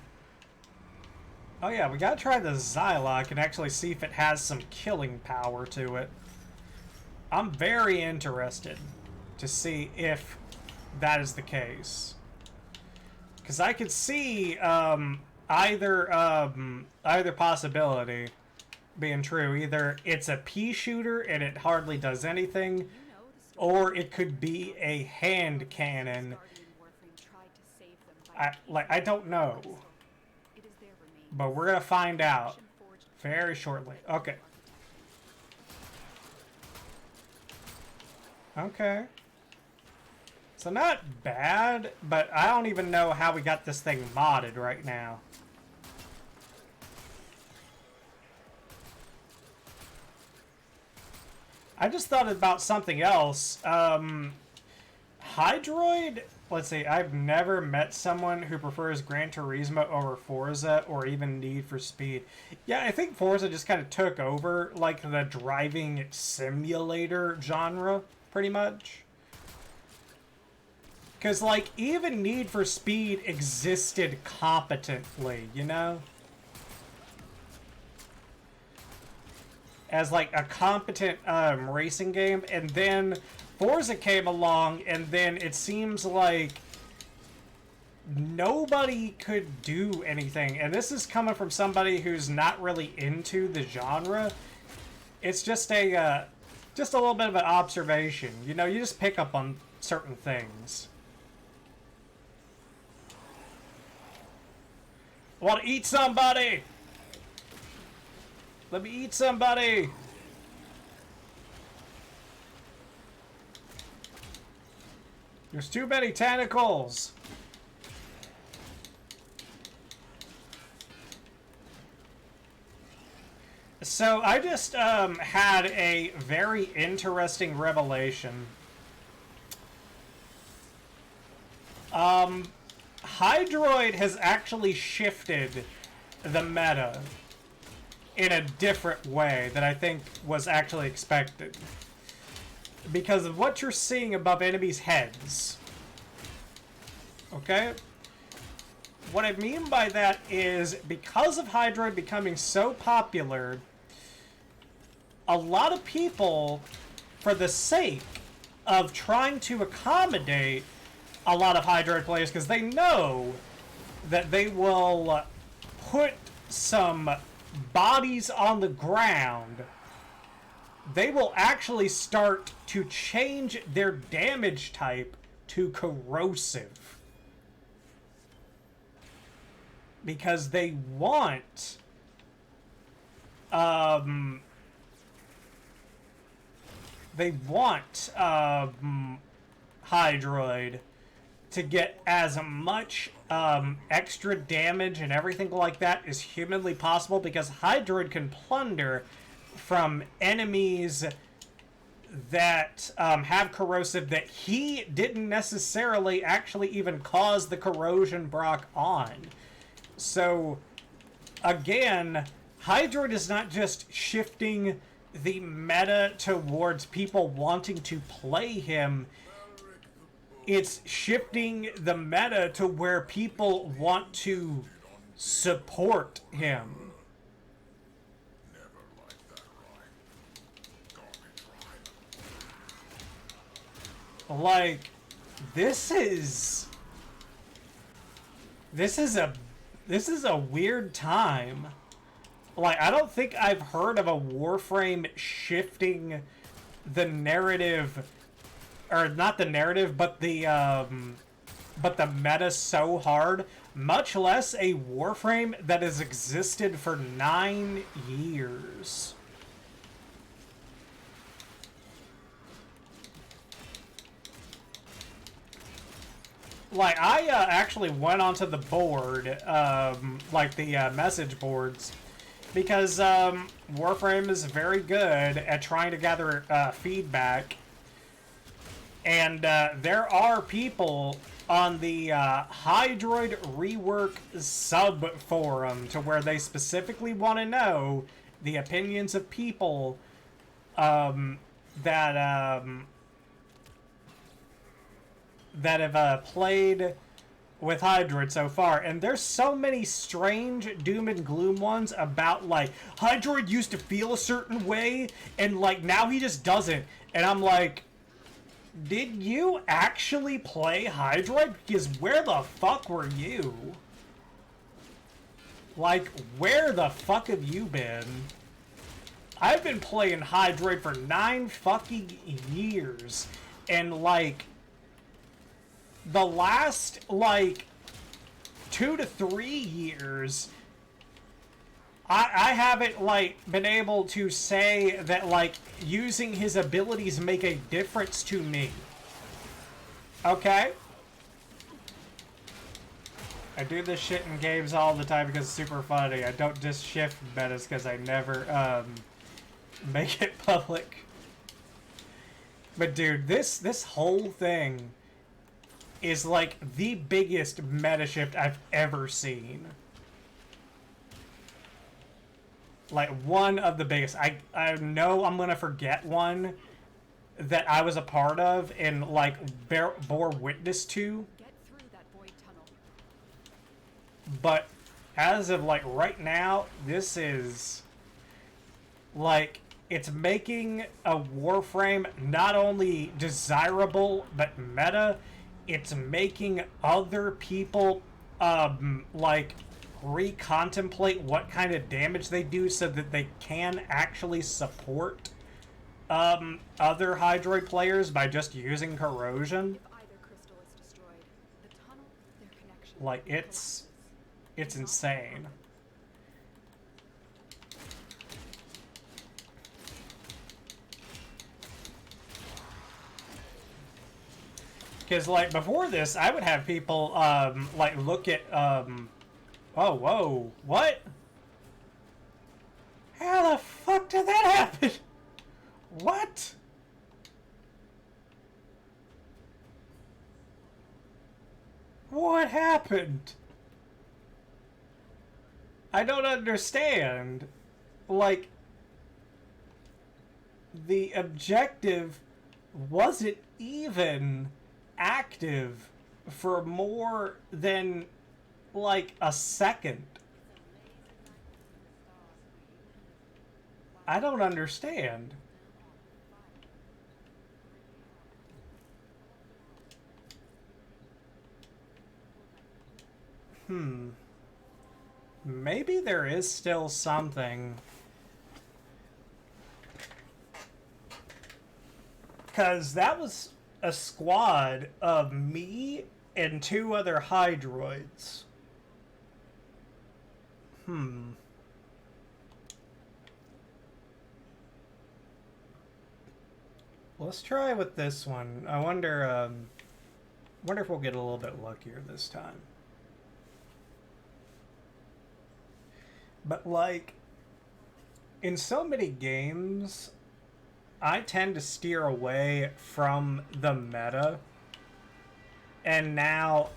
Oh yeah, we gotta try the Zylok and actually see if it has some killing power to it. I'm very interested to see if that is the case. Because I could see either possibility being true. Either it's a pea shooter and it hardly does anything, You know the story. or it could be a hand cannon. Guardian Warframe tried to save them by I don't know, It is their remains. but we're gonna find out Mission forged very shortly. Okay. Okay. So not bad, but I don't even know how we got this thing modded right now. I just thought about something else. Hydroid, let's see, I've never met someone who prefers Gran Turismo over Forza or even Need for Speed. Yeah, I think Forza just kind of took over, like, the driving simulator genre, pretty much. Because, like, even Need for Speed existed competently, you know? As, like, a competent racing game, and then Forza came along, and then it seems like nobody could do anything. And this is coming from somebody who's not really into the genre. It's just a little bit of an observation. You know, you just pick up on certain things. Want to eat somebody? Let me eat somebody. There's too many tentacles. So I just had a very interesting revelation. Hydroid has actually shifted the meta in a different way that I think was actually expected. Because of what you're seeing above enemies' heads. Okay? What I mean by that is, because of Hydroid becoming so popular, a lot of people, for the sake of trying to accommodate a lot of Hydroid players, because they know that they will put some bodies on the ground, they will actually start to change their damage type to corrosive. Because they want Hydroid to get as much extra damage and everything like that as humanly possible, because Hydroid can plunder from enemies that have corrosive that he didn't necessarily actually even cause the corrosion proc on. So, again, Hydroid is not just shifting the meta towards people wanting to play him, it's shifting the meta to where people want to support him. Like, this is a weird time. Like, I don't think I've heard of a Warframe shifting the narrative, or not the narrative, but the meta so hard, much less a Warframe that has existed for 9 years. Like, I actually went onto the board, like the message boards, because Warframe is very good at trying to gather feedback And there are people on the Hydroid Rework sub forum to where they specifically want to know the opinions of people that have played with Hydroid so far, and there's so many strange doom and gloom ones about, like, Hydroid used to feel a certain way, and, like, now he just doesn't. And I'm like, did you actually play Hydroid? Because where the fuck were you? Like, where the fuck have you been? I've been playing Hydroid for 9 fucking years, and, like, the last, like, 2 to 3 years, I haven't, like, been able to say that, like, using his abilities make a difference to me. Okay? I do this shit in games all the time because it's super funny. I don't just shift metas because I never, make it public. But dude, this whole thing is like the biggest meta shift I've ever seen. Like, one of the biggest. I know I'm gonna forget one that I was a part of and, like, bore witness to. Get through that void tunnel. But as of, like, right now, this is, like, it's making a Warframe not only desirable, but meta. It's making other people, like, recontemplate what kind of damage they do so that they can actually support other Hydroid players by just using corrosion. If either crystal is destroyed, the tunnel, their connection. Like, it's insane. Because, like, before this, I would have people, like, look at, oh, whoa, what? How the fuck did that happen? What? What happened? I don't understand. Like, the objective wasn't even active for more than, like, a second. I don't understand. Maybe there is still something. Because that was a squad of me and 2 other Hydroids. Let's try with this one. I wonder if we'll get a little bit luckier this time. But, like, in so many games, I tend to steer away from the meta. And now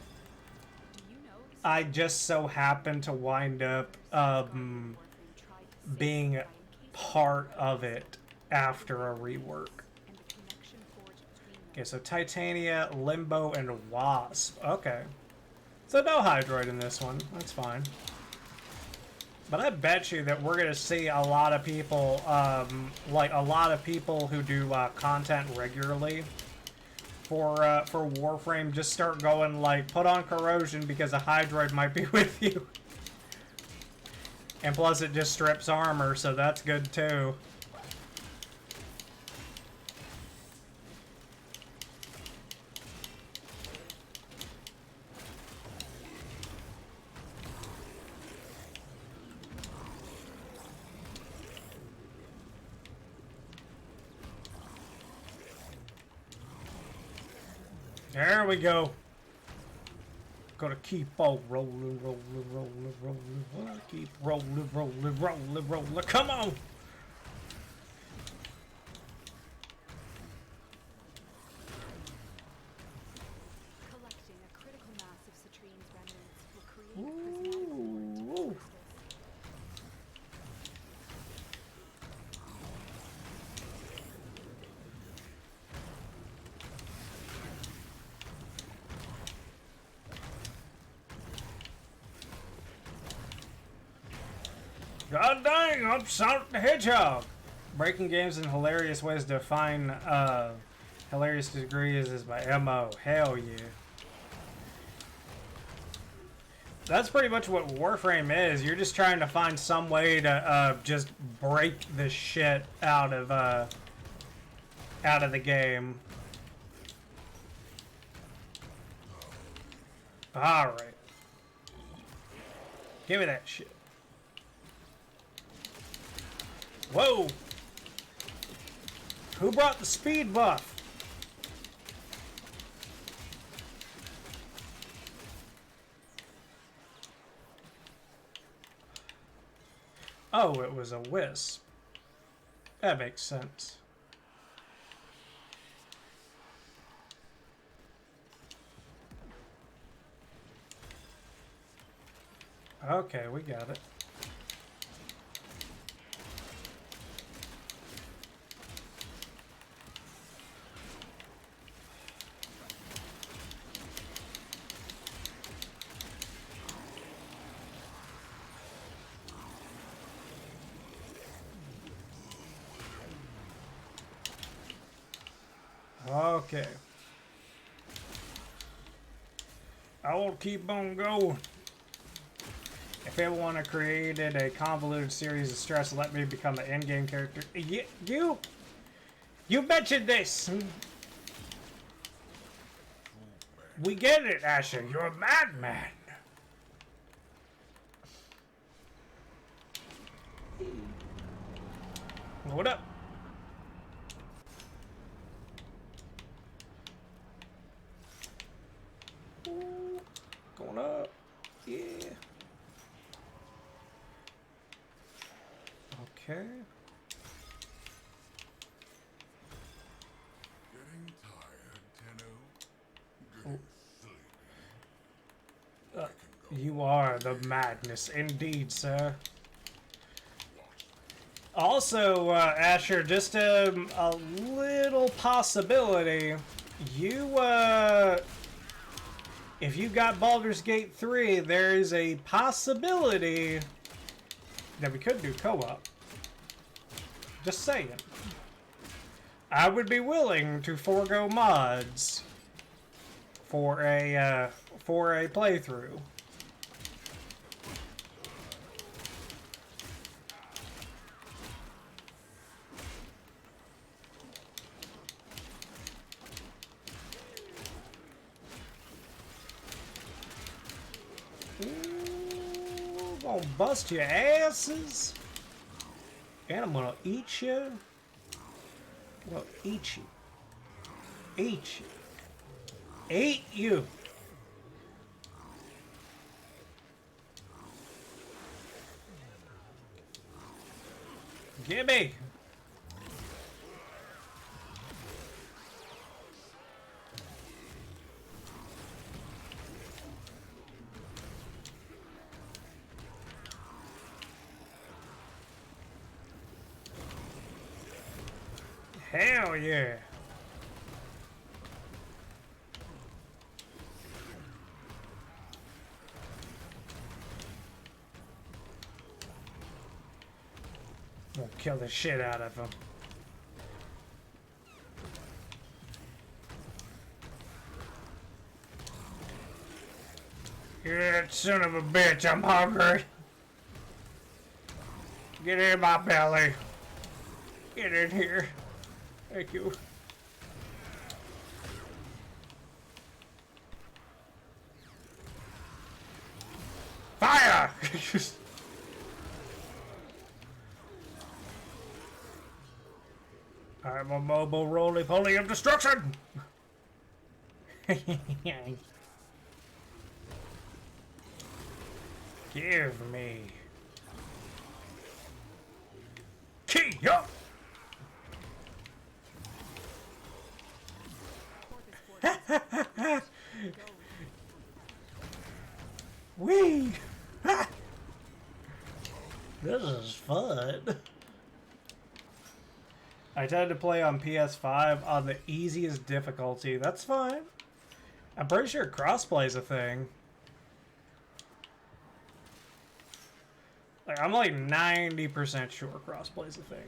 I just so happen to wind up being part of it after a rework. Okay, so Titania, Limbo, and Wasp. Okay. So no Hydroid in this one. That's fine. But I bet you that we're gonna see a lot of people, like a lot of people who do content regularly for Warframe just start going like, put on corrosion because a Hydroid might be with you. And plus it just strips armor, so that's good too. There we go. Gotta keep on rolling, rolling, rolling, rolling. Keep rolling, rolling, rolling, rolling. Come on! God dang, I'm Sonic the Hedgehog! Breaking games in hilarious ways to define hilarious degrees is my MO. Hell yeah. That's pretty much what Warframe is. You're just trying to find some way to just break the shit out of the game. Alright. Give me that shit. Whoa! Who brought the speed buff? Oh, it was a wisp. That makes sense. Okay, we got it. Okay. I will keep on going. If everyone created a convoluted series of stress, let me become the endgame character. You mentioned this. We get it, Asher. You're a madman. What up? Ooh, going up. Yeah. Okay. Getting tired, Tenno. Getting sleepy. You are the madness indeed, sir. Also, Asher, just a little possibility. If you got Baldur's Gate 3, there is a possibility that we could do co-op. Just saying. I would be willing to forego mods for a playthrough. Ooh, gonna bust your asses. And I'm gonna eat you. I'm gonna eat you. Eat you. Eat you. Gimme. Hell yeah. We'll kill the shit out of him. Yeah, son of a bitch, I'm hungry. Get in my belly. Get in here. Thank you. Fire! I'm a mobile roly-poly of destruction! Give me... Key up! Wee! This is fun. I tend to play on PS5 on the easiest difficulty. That's fine. I'm pretty sure crossplay is a thing. Like, I'm like 90% sure crossplay's a thing.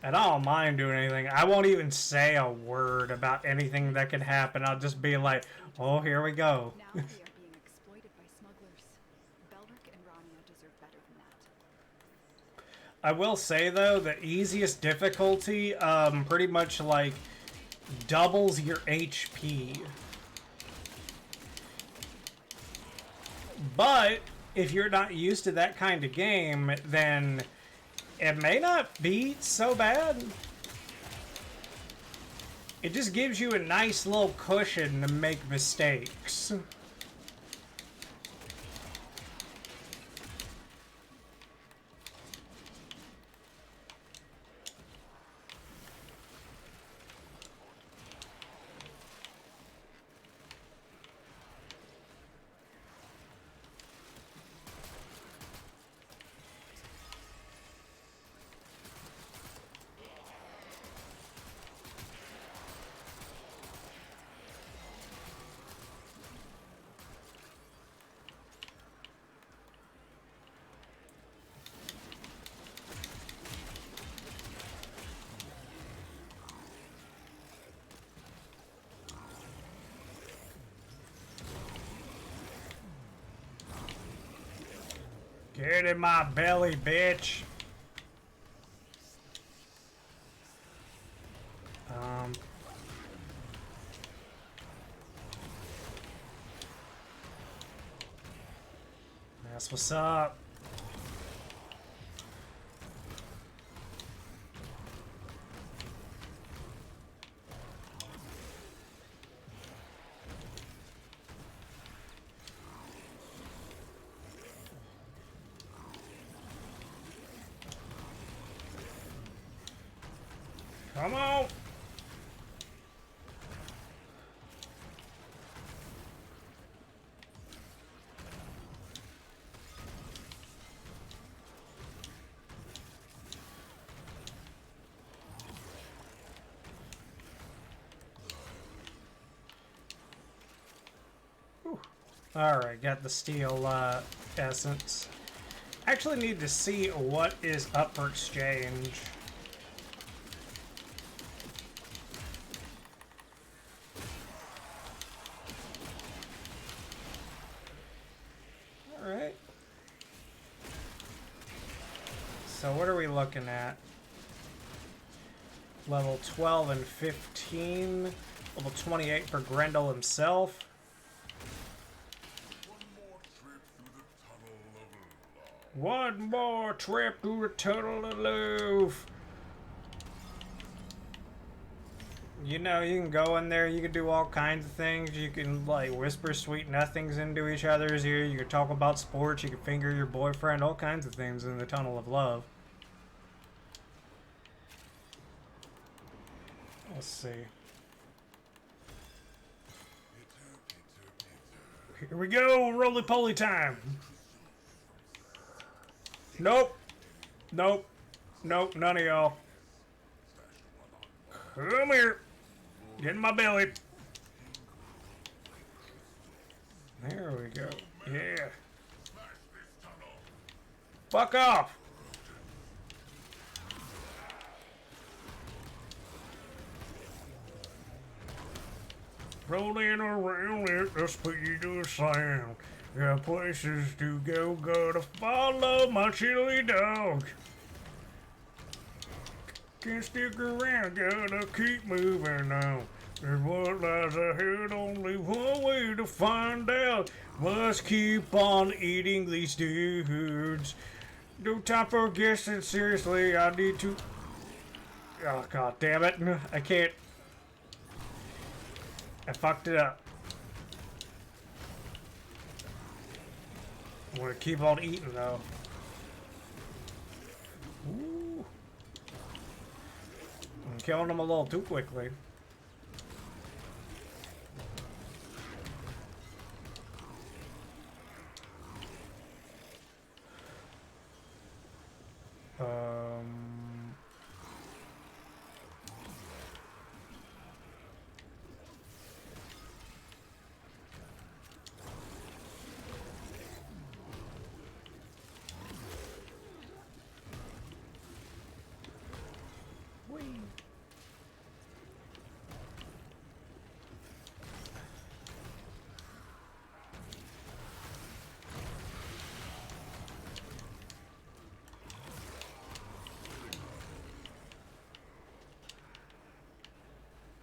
And I don't mind doing anything. I won't even say a word about anything that could happen. I'll just be like, oh, here we go. Now we are being exploited by smugglers. Belric and Rania deserve better than that. I will say, though, the easiest difficulty pretty much, like, doubles your HP. But if you're not used to that kind of game, then it may not be so bad. It just gives you a nice little cushion to make mistakes. Get in my belly, bitch. That's what's up. Come on. Alright, got the steel essence. Actually need to see what is up for exchange. Alright. So what are we looking at? Level 12 and 15. Level 28 for Grendel himself. One more trip through the tunnel of love. You know, you can go in there, you can do all kinds of things. You can, like, whisper sweet nothings into each other's ear. You can talk about sports. You can finger your boyfriend. All kinds of things in the tunnel of love. Let's see. Here we go, roly-poly time. Nope. Nope. Nope, none of y'all. Come here. Get in my belly. There we go. Yeah. Fuck off. Rolling around at the speed of sound. Got places to go, gotta follow my chili dog. Can't stick around, gotta keep moving on. There's what lies ahead, only one way to find out. Must keep on eating these dudes. No time for guessing, seriously, I need to... Oh, god damn it, I can't... I fucked it up. I'm gonna keep on eating though. Ooh. I'm killing them a little too quickly.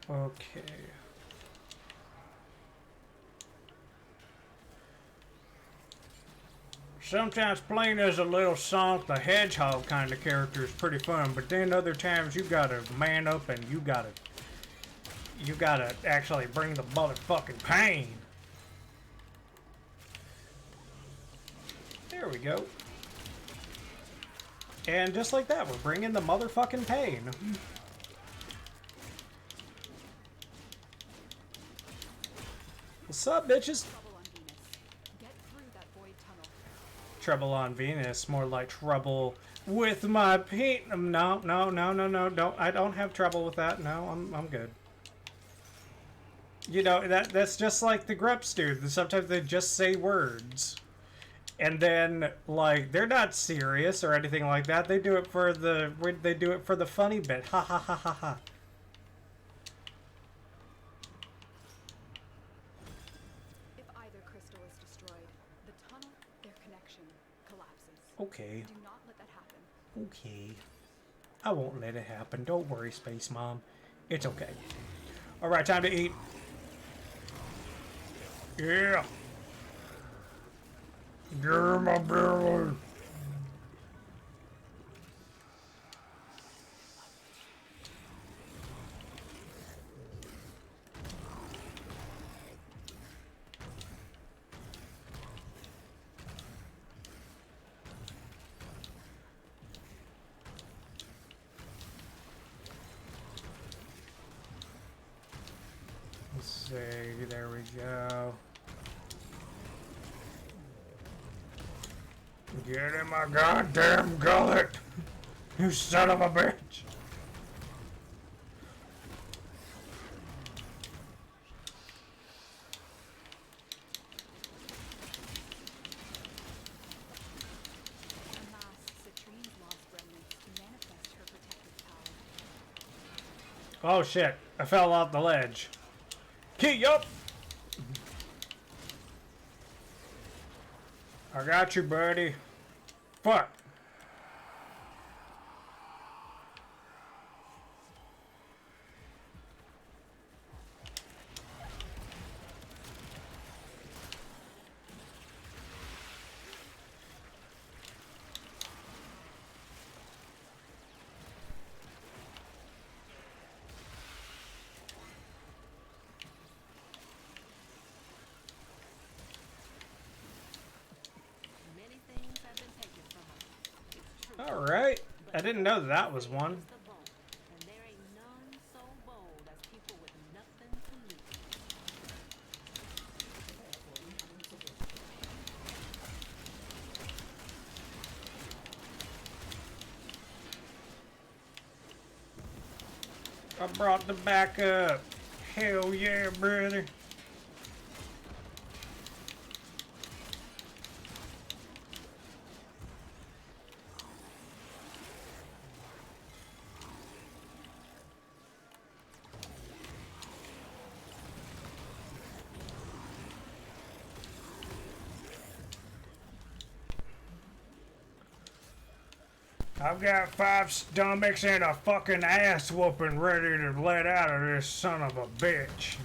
Okay. Sometimes playing as a little Sonic the Hedgehog kind of character is pretty fun, but then other times you gotta man up and you gotta actually bring the motherfucking pain. There we go. And just like that, we're bringing the motherfucking pain. What's up, bitches? Trouble on Venus. Get through that void tunnel. Trouble on Venus, more like trouble with my paint. No, don't. I don't have trouble with that. No, I'm good. You know, that's just like the Grups dude. Sometimes they just say words. And then, like, they're not serious or anything like that. They do it for the funny bit. Ha ha ha ha ha. If either crystal is destroyed, the tunnel, their connection, collapses. Okay. Do not let that happen. Okay. I won't let it happen. Don't worry, Space Mom. It's okay. Alright, time to eat. Yeah. You're my belly. Let's see, there we go. Get in my goddamn gullet, you son of a bitch. Unmask Citrine's lost remnants to manifest her protective power. Oh shit, I fell off the ledge. Key up! I got you, buddy. Fuck. Many things have been taken from us. It's true. Alright. I didn't know that was one. It's the bone, and there ain't none so bold as people with nothing to lose. I brought the backup. Hell yeah, brother. I've got 5 stomachs and a fucking ass whooping ready to let out of this son of a bitch.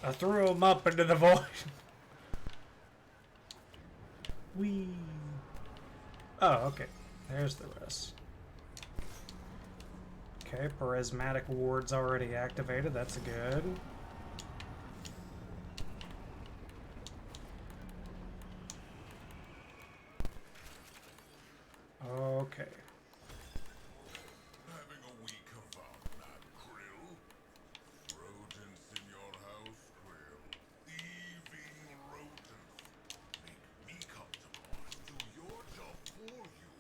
I threw him up into the void. Whee. Oh, okay. There's the rest. Okay, Charismatic Ward's already activated. That's good. Okay. Having a week of that krill? Rodents in your house, krill. Thieving rodents. Make me comfortable. Do your job for you.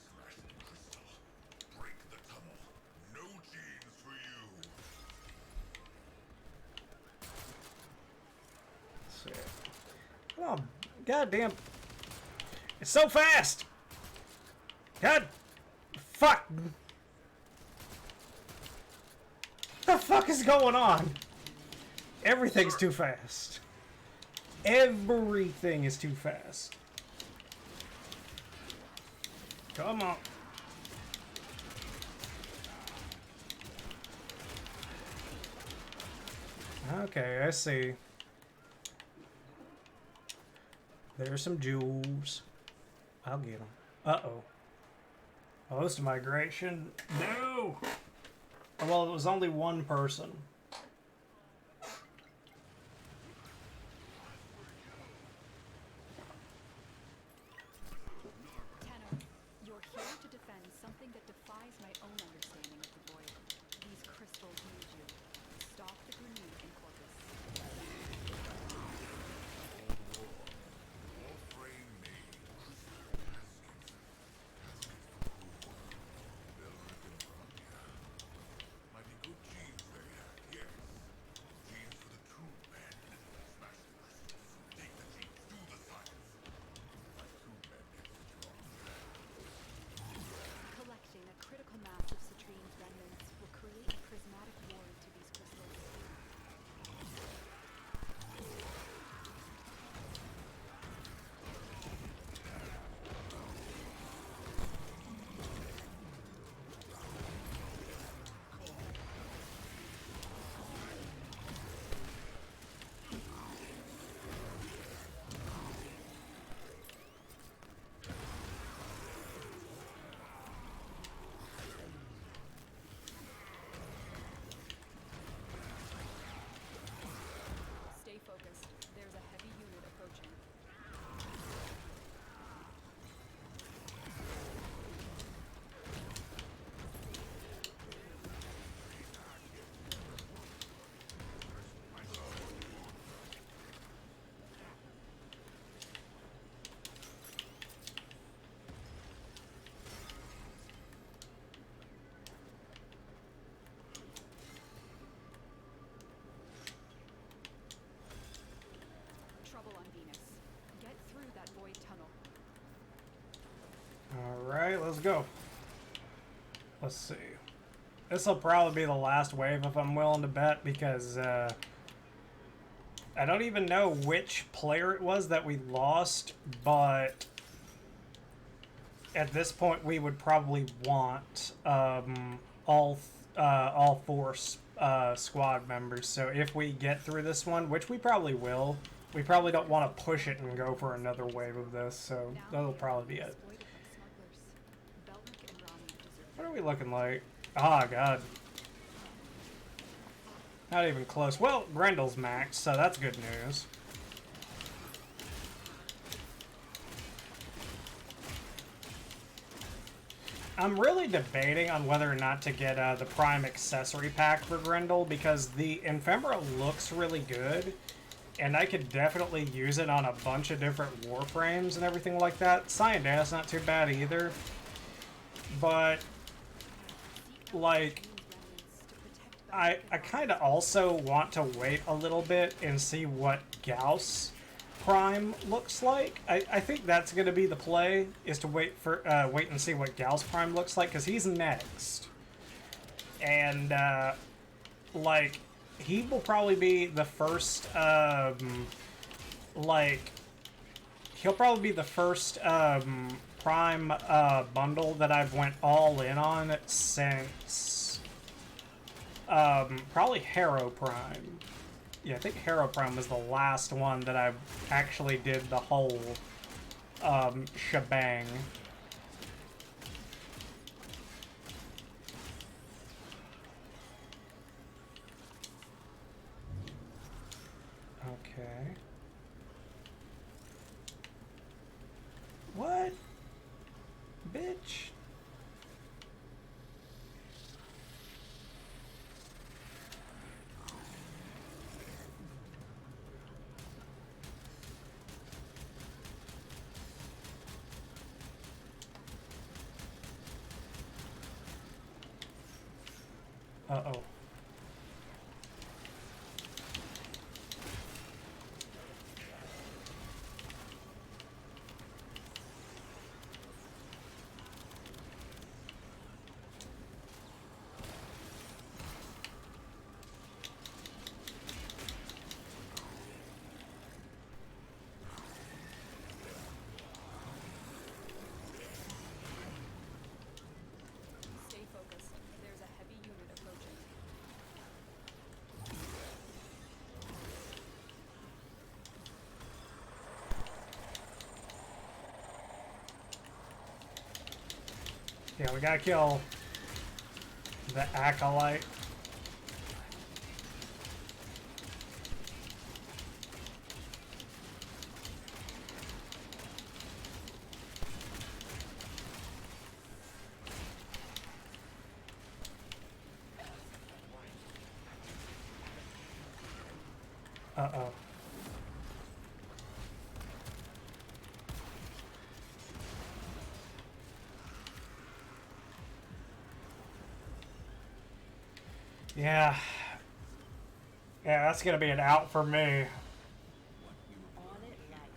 Smash the crystal. Break the tunnel. No genes for you. Let's see. Come on. Goddamn. It's so fast! God! Fuck! What the fuck is going on? Everything's too fast. Everything is too fast. Come on. Okay, I see. There's some jewels. I'll get them. Uh-oh. Host migration? No! Well, it was only one person. Tenno, you're here to defend something that defies my own understanding of the void. These crystals need you. Stop the grenade in Corpus. Warframe made crystal caskets. Belric and Bronya. Mighty good genes they had, yes. Genes for the true men. Smash the crystals. Take the genes, do the science. My true men get the job. Collecting a critical mass of citrine's remnants will create a prismatic ward to these crystals. Stay focused. There's a heavy unit approaching. Trouble on Venus. Get through that void tunnel. Alright, let's go. Let's see. This will probably be the last wave if I'm willing to bet, because I don't even know which player it was that we lost, but at this point we would probably want all four squad members. So if we get through this one, which we probably will, we probably don't want to push it and go for another wave of this, so that'll probably be it. Exploited by smugglers. Belric and Rami deserve What are we looking like? Ah, God. Not even close. Well, Grendel's maxed, so that's good news. I'm really debating on whether or not to get the Prime accessory pack for Grendel, because the ephemera looks really good, and I could definitely use it on a bunch of different Warframes and everything like that. Cyanda's not too bad either, but like, I kind of also want to wait a little bit and see what Gauss Prime looks like. I think that's going to be the play, is to wait and see what Gauss Prime looks like, because he's next. And, like, he will probably be the first, like, he'll probably be the first, Prime, bundle that I've went all in on since, probably Harrow Prime. Yeah, I think Harrow Prime was the last one that I actually did the whole, shebang. Okay. What? Bitch. Uh-oh. Yeah, we gotta kill the acolyte. Uh-oh. Yeah. Yeah, that's gonna be an out for me. On it like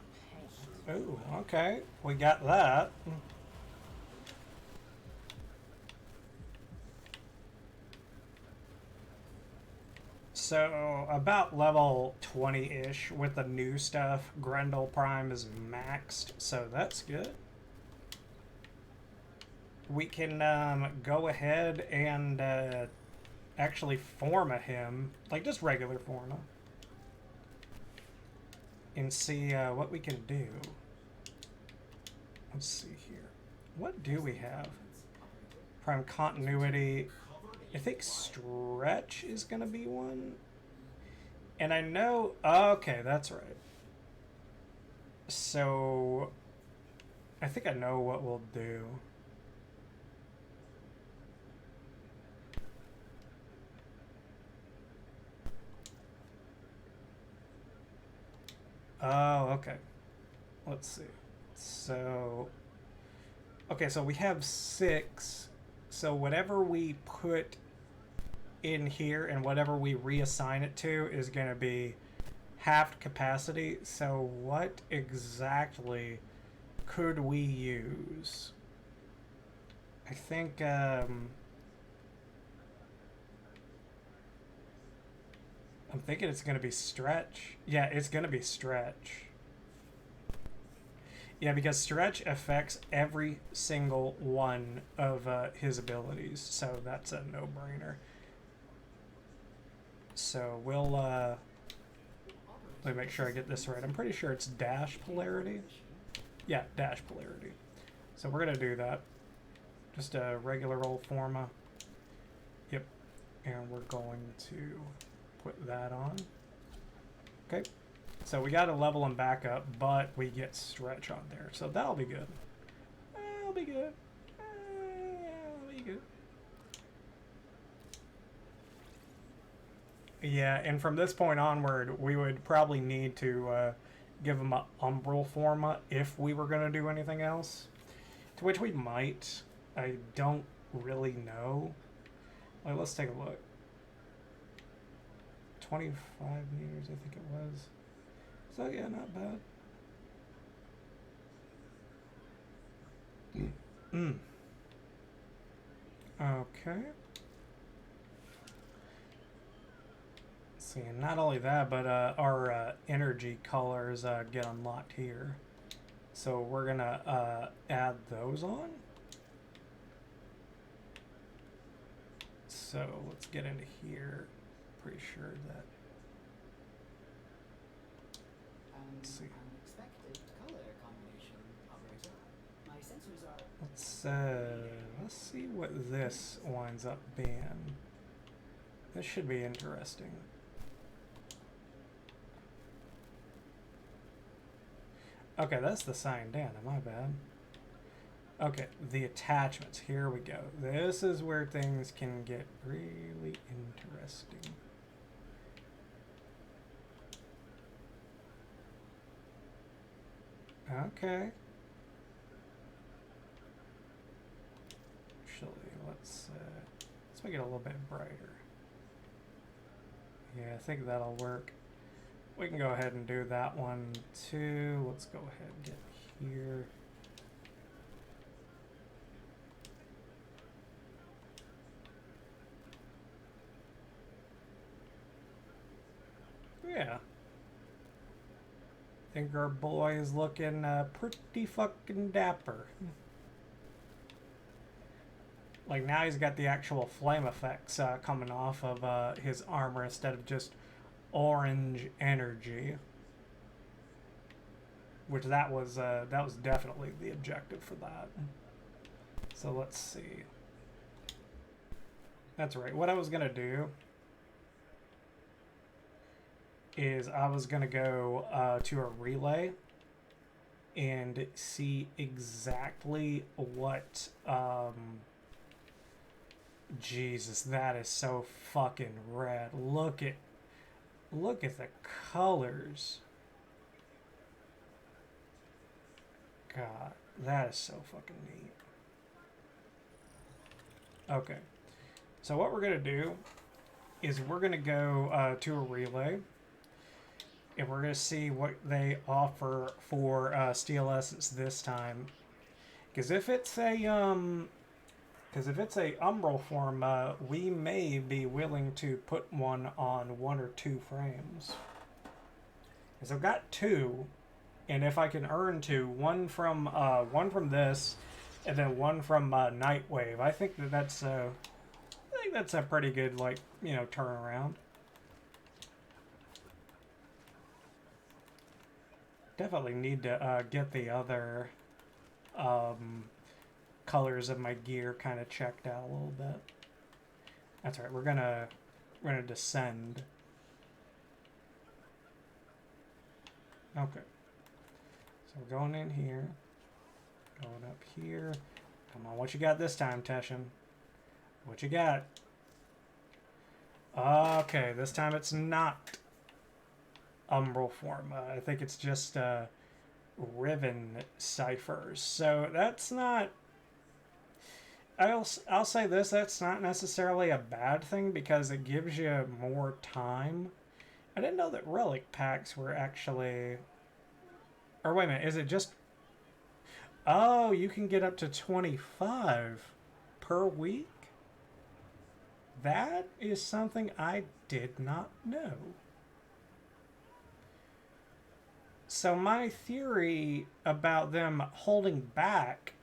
paint. Ooh, okay. We got that. So, about level 20-ish with the new stuff. Grendel Prime is maxed, so that's good. We can go ahead and actually form a him, like just regular form, and see what we can do. Let's see here. What do we have? Prime continuity. I think stretch is going to be one. And I know... Okay, that's right. So... I think I know what we'll do. Oh, okay. Let's see. So... Okay, so we have 6. So whatever we put in here and whatever we reassign it to is going to be half capacity. So what exactly could we use? I think I'm thinking it's going to be stretch. Yeah, it's going to be stretch. Yeah, because stretch affects every single one of his abilities, so that's a no-brainer. So we'll let me make sure I get this right. I'm pretty sure it's dash polarity. Yeah, dash polarity. So we're gonna do that. Just a regular old forma. Yep. And we're going to put that on. Okay. So we got to level him back up, but we get stretch on there. So that'll be good. That'll be good. That'll be good. Yeah, and from this point onward, we would probably need to give him an umbral forma if we were going to do anything else. To which we might. I don't really know. Like, let's take a look. 25 meters, I think it was. So yeah, not bad. Okay. See, and not only that, but our energy colors get unlocked here. So we're gonna add those on. So let's get into here. Pretty sure that. Let's see. Unexpected color combination, operator. My sensors are... Let's see what this winds up being. This should be interesting. Okay, that's the sign down. My bad. Okay, the attachments. Here we go. This is where things can get really interesting. Okay. Actually, let's make it a little bit brighter. Yeah, I think that'll work. We can go ahead and do that one too. Let's go ahead and get here. Yeah. I think our boy is looking pretty fucking dapper. Like now he's got the actual flame effects coming off of his armor instead of just orange energy. Which that was definitely the objective for that. So let's see. That's right. What I was gonna do is I was gonna go to a relay and see exactly what. Jesus, that is so fucking red. Look at the colors. God, that is so fucking neat. Okay, so what we're gonna do is we're gonna go to a relay, and we're gonna see what they offer for steel essence this time. Because if it's a umbral form, we may be willing to put one on 1 or 2 frames. Because I've got 2, and if I can earn 2, one from this, and then one from Nightwave, I think that's a pretty good turnaround. Definitely need to get the other colors of my gear kind of checked out a little bit. That's right. We're gonna descend. Okay. So we're going in here. Going up here. Come on, what you got this time, Teshin? What you got? Okay, this time it's not umbral form. I think it's just ribbon ciphers. So that's not... I'll say this, that's not necessarily a bad thing because it gives you more time. I didn't know that relic packs were actually... Or wait a minute, is it just... Oh, you can get up to 25 per week? That is something I did not know. So my theory about them holding back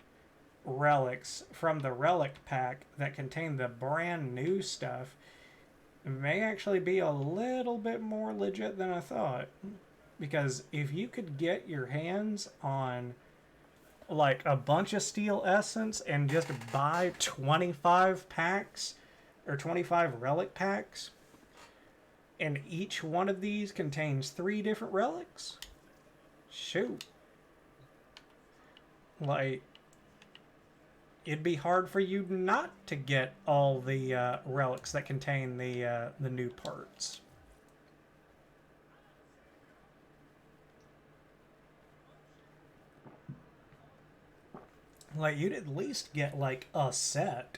relics from the relic pack that contain the brand new stuff may actually be a little bit more legit than I thought. Because if you could get your hands on like a bunch of steel essence and just buy 25 packs or 25 relic packs, and each one of these contains 3 different relics, shoot, like it'd be hard for you not to get all the relics that contain the new parts. Like, you'd at least get like a set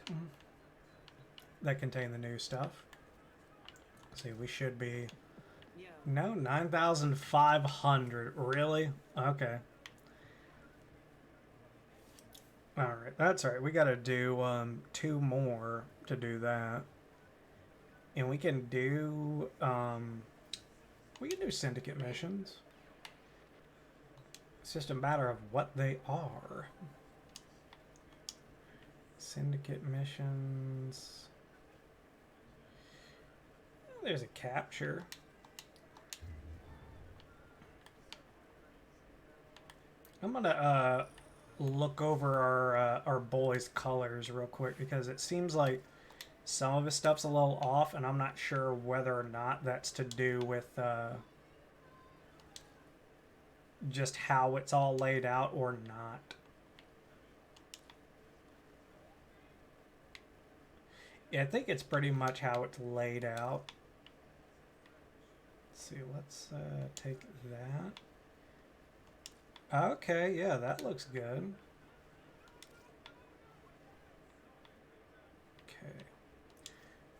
that contain the new stuff. See, we should be... No, 9,500. Really? Okay. Alright, that's right. We gotta do 2 more to do that. And we can do syndicate missions. It's just a matter of what they are. Syndicate missions. There's a capture. I'm gonna look over our boys' colors real quick because it seems like some of his stuff's a little off, and I'm not sure whether or not that's to do with just how it's all laid out or not. Yeah, I think it's pretty much how it's laid out. Let's see, let's take that. Okay, yeah, that looks good. Okay.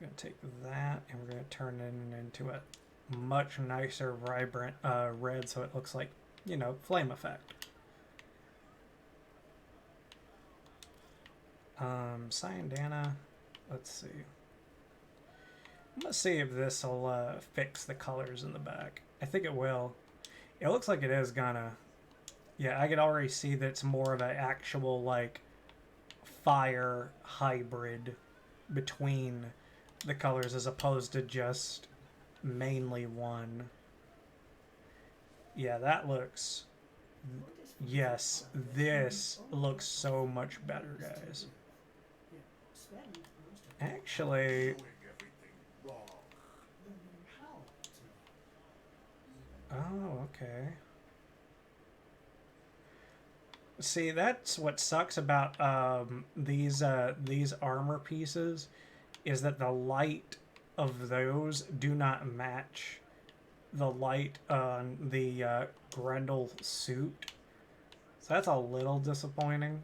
We're going to take that and we're going to turn it into a much nicer, vibrant red so it looks like, you know, flame effect. Cyandana, let's see. I'm going to see if this will fix the colors in the back. I think it will. It looks like it is gonna. Yeah, I could already see that it's more of an actual, like, fire hybrid between the colors as opposed to just mainly one. Yeah, that looks Yes, this looks so much better, guys. Yeah, spend most of Actually, Doing everything wrong. how to. oh, okay. See, that's what sucks about these armor pieces, is that the light of those do not match the light on the Grendel suit. So that's a little disappointing.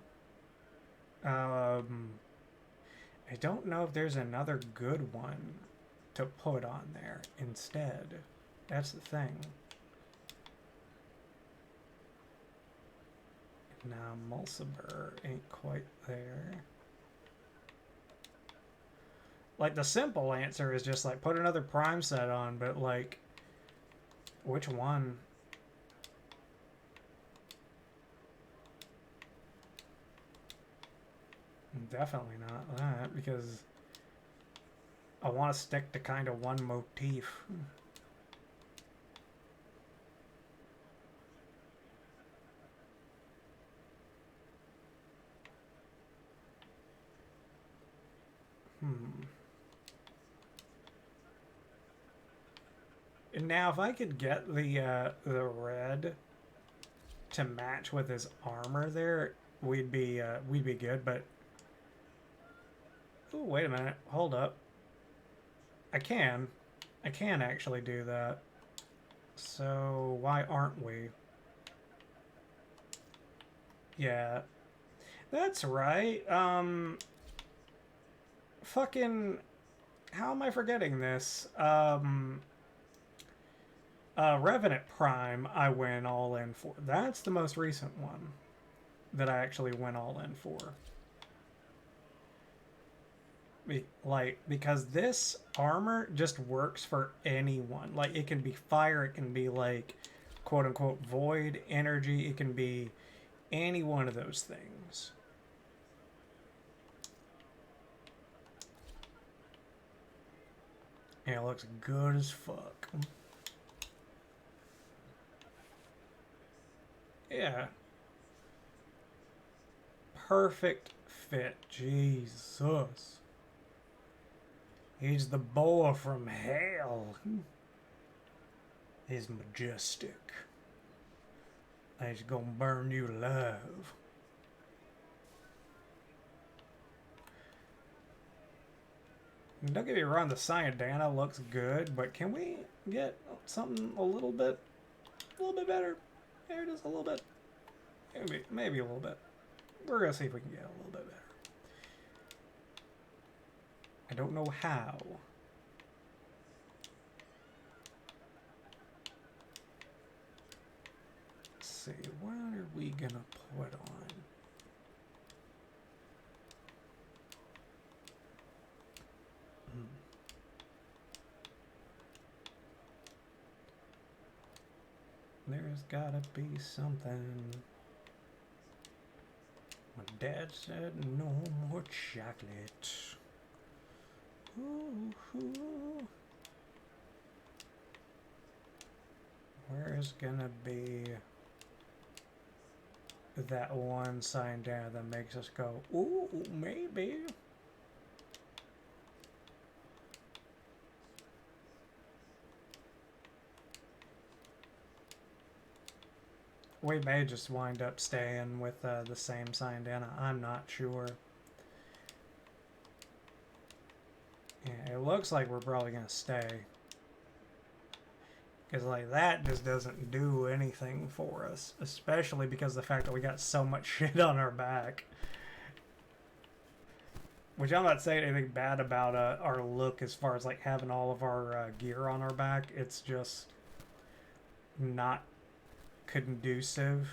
I don't know if there's another good one to put on there instead. That's the thing. Now, Mulciber ain't quite there. Like, the simple answer is just, like, put another Prime set on, but, like, which one? Definitely not that, because I want to stick to kind of one motif. And now, if I could get the red to match with his armor there, we'd be good. But oh, wait a minute, hold up. I can actually do that. So why aren't we? Yeah, that's right. Fucking, how am I forgetting this? Revenant Prime, I went all in for. That's the most recent one that I actually went all in for. Because this armor just works for anyone. Like, it can be fire, it can be, like, quote-unquote void energy, it can be any one of those things. And it looks good as fuck. Yeah. Perfect fit. Jesus. He's the boy from hell. He's majestic. He's gonna burn you alive. Don't get me wrong, the Cyandana looks good, but can we get something a little bit better? Maybe just a little bit. Maybe a little bit. We're gonna see if we can get a little bit better. I don't know how. Let's see, what are we gonna put on? There's gotta be something. My dad said no more chocolate. Ooh, ooh. Where's gonna be that one sign down that makes us go, ooh, maybe? We may just wind up staying with the same Cyandana. I'm not sure. Yeah, it looks like we're probably going to stay. Because, like, that just doesn't do anything for us. Especially because of the fact that we got so much shit on our back. Which I'm not saying anything bad about our look as far as, like, having all of our gear on our back. It's just not conducive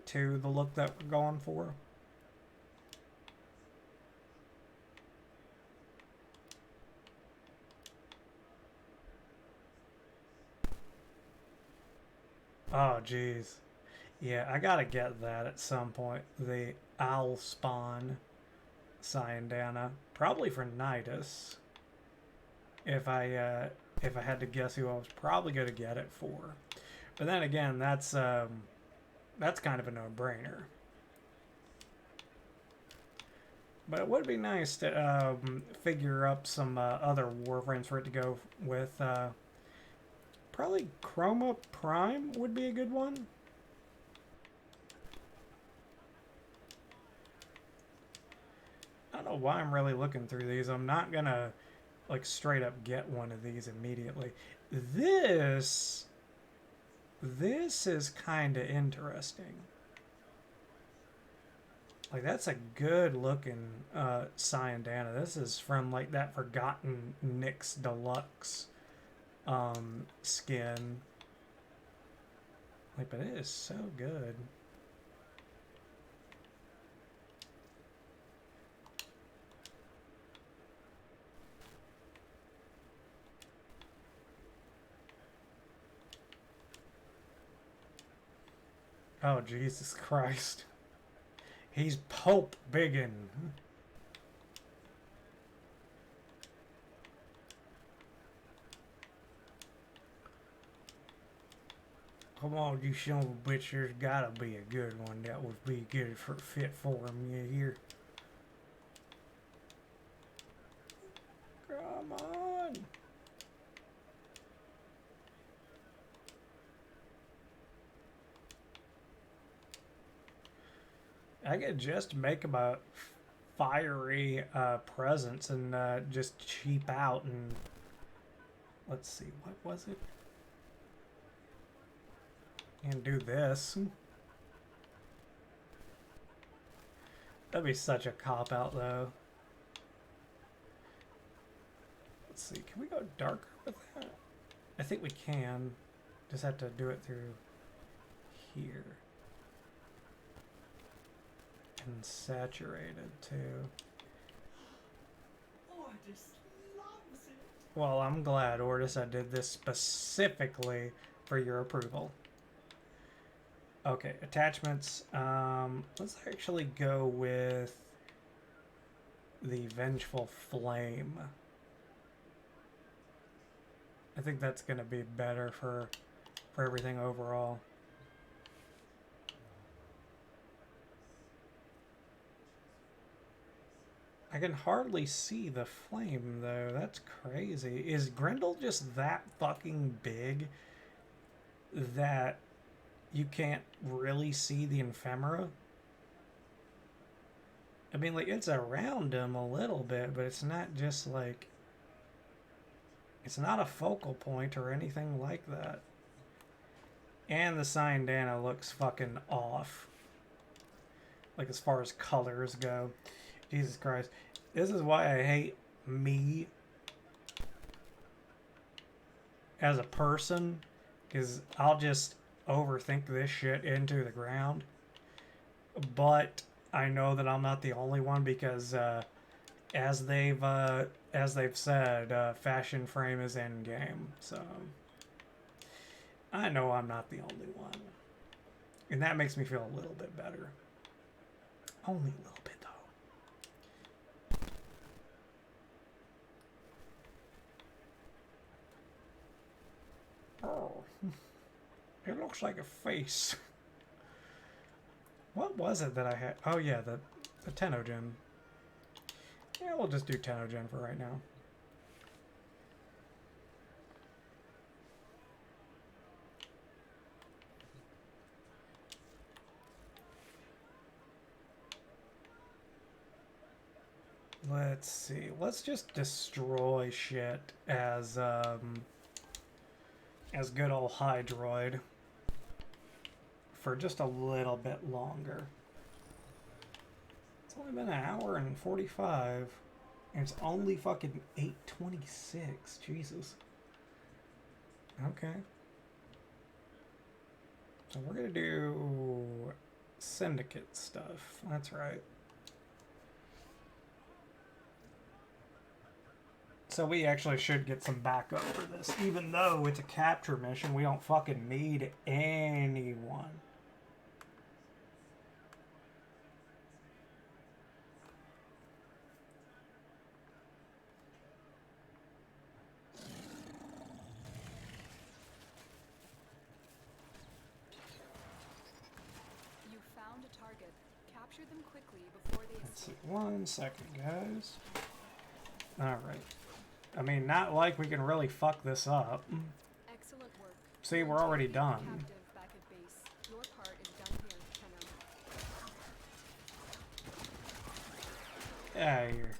to the look that we're going for. Oh, jeez. Yeah, I gotta get that at some point. The Owl Spawn Cyandana. Probably for Nidus. If I had to guess who I was probably gonna get it for. But then again, that's that's kind of a no-brainer. But it would be nice to figure up some other Warframes for it to go with. Probably Chroma Prime would be a good one. I don't know why I'm really looking through these. I'm not gonna like straight up get one of these immediately. This is kind of interesting. Like, that's a good looking Cyandana. This is from like that Forgotten Nyx Deluxe skin. Like, but it is so good. Oh, Jesus Christ. He's Pope Biggin. Come on, you son of a bitch, there's gotta be a good one that would be good for fit for him, you hear? Come on! I could just make him a fiery presence and just cheap out and... Let's see, what was it? And do this. That'd be such a cop-out, though. Let's see, can we go darker with that? I think we can. Just have to do it through here. And saturated, too. Ordis loves it. Well, I'm glad, Ordis, I did this specifically for your approval. Okay, attachments. Let's actually go with the Vengeful Flame. I think that's going to be better for everything overall. I can hardly see the flame, though. That's crazy. Is Grendel just that fucking big that you can't really see the ephemera? I mean, like, it's around him a little bit, but it's not just like... It's not a focal point or anything like that. And the Cyandana looks fucking off. Like, as far as colors go. Jesus Christ. This is why I hate me as a person. Because I'll just overthink this shit into the ground. But I know that I'm not the only one because as they've said, Fashion Frame is in game. So I know I'm not the only one. And that makes me feel a little bit better. Only a little bit, though. Oh. It looks like a face. What was it that I had? Oh yeah, the Tenogen. Yeah, we'll just do Tenogen for right now. Let's see. Let's just destroy shit as good old Hydroid for just a little bit longer. It's only been an hour and 45, and it's only fucking 8:26. Jesus. Okay. So we're gonna do syndicate stuff. That's right. So we actually should get some backup for this. Even though it's a capture mission, we don't fucking need anyone. Capture them quickly before they Let's see. escape. 1 second, guys. Alright. I mean, not like we can really fuck this up. Excellent work. See, We'll we're already interrogate the done. captive back at base. Your part is done here, Tenno. Yeah, here.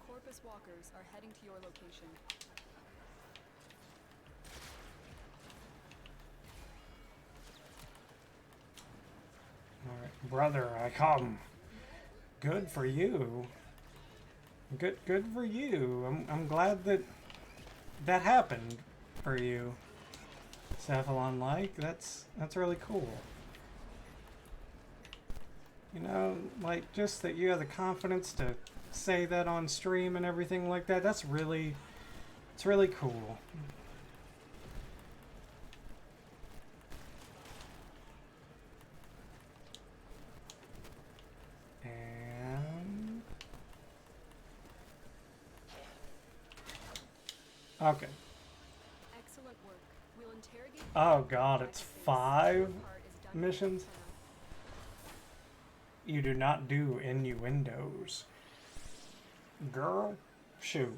Corpus walkers are heading to your location. Alright, brother, I come. Good for you. Good for you. I'm glad that that happened for you. Cephalon like, that's really cool. You know, like just that you have the confidence to say that on stream and everything like that, it's really cool. And okay. Excellent work. We'll interrogate. Oh god, back it's at base. 5 Your part is done here, missions? Tenno. You do not do innuendos. Girl, shoot.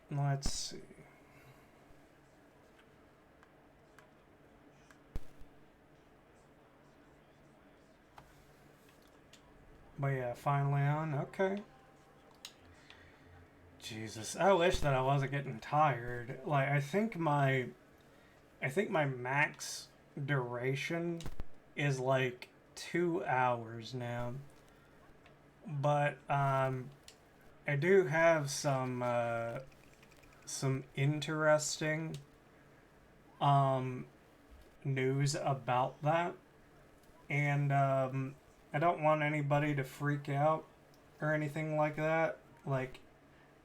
Let's see. But yeah, finally on. Okay. Jesus, I wish that I wasn't getting tired. Like, I think my max duration is like 2 hours now. But I do have some interesting news about that, and I don't want anybody to freak out or anything like that, like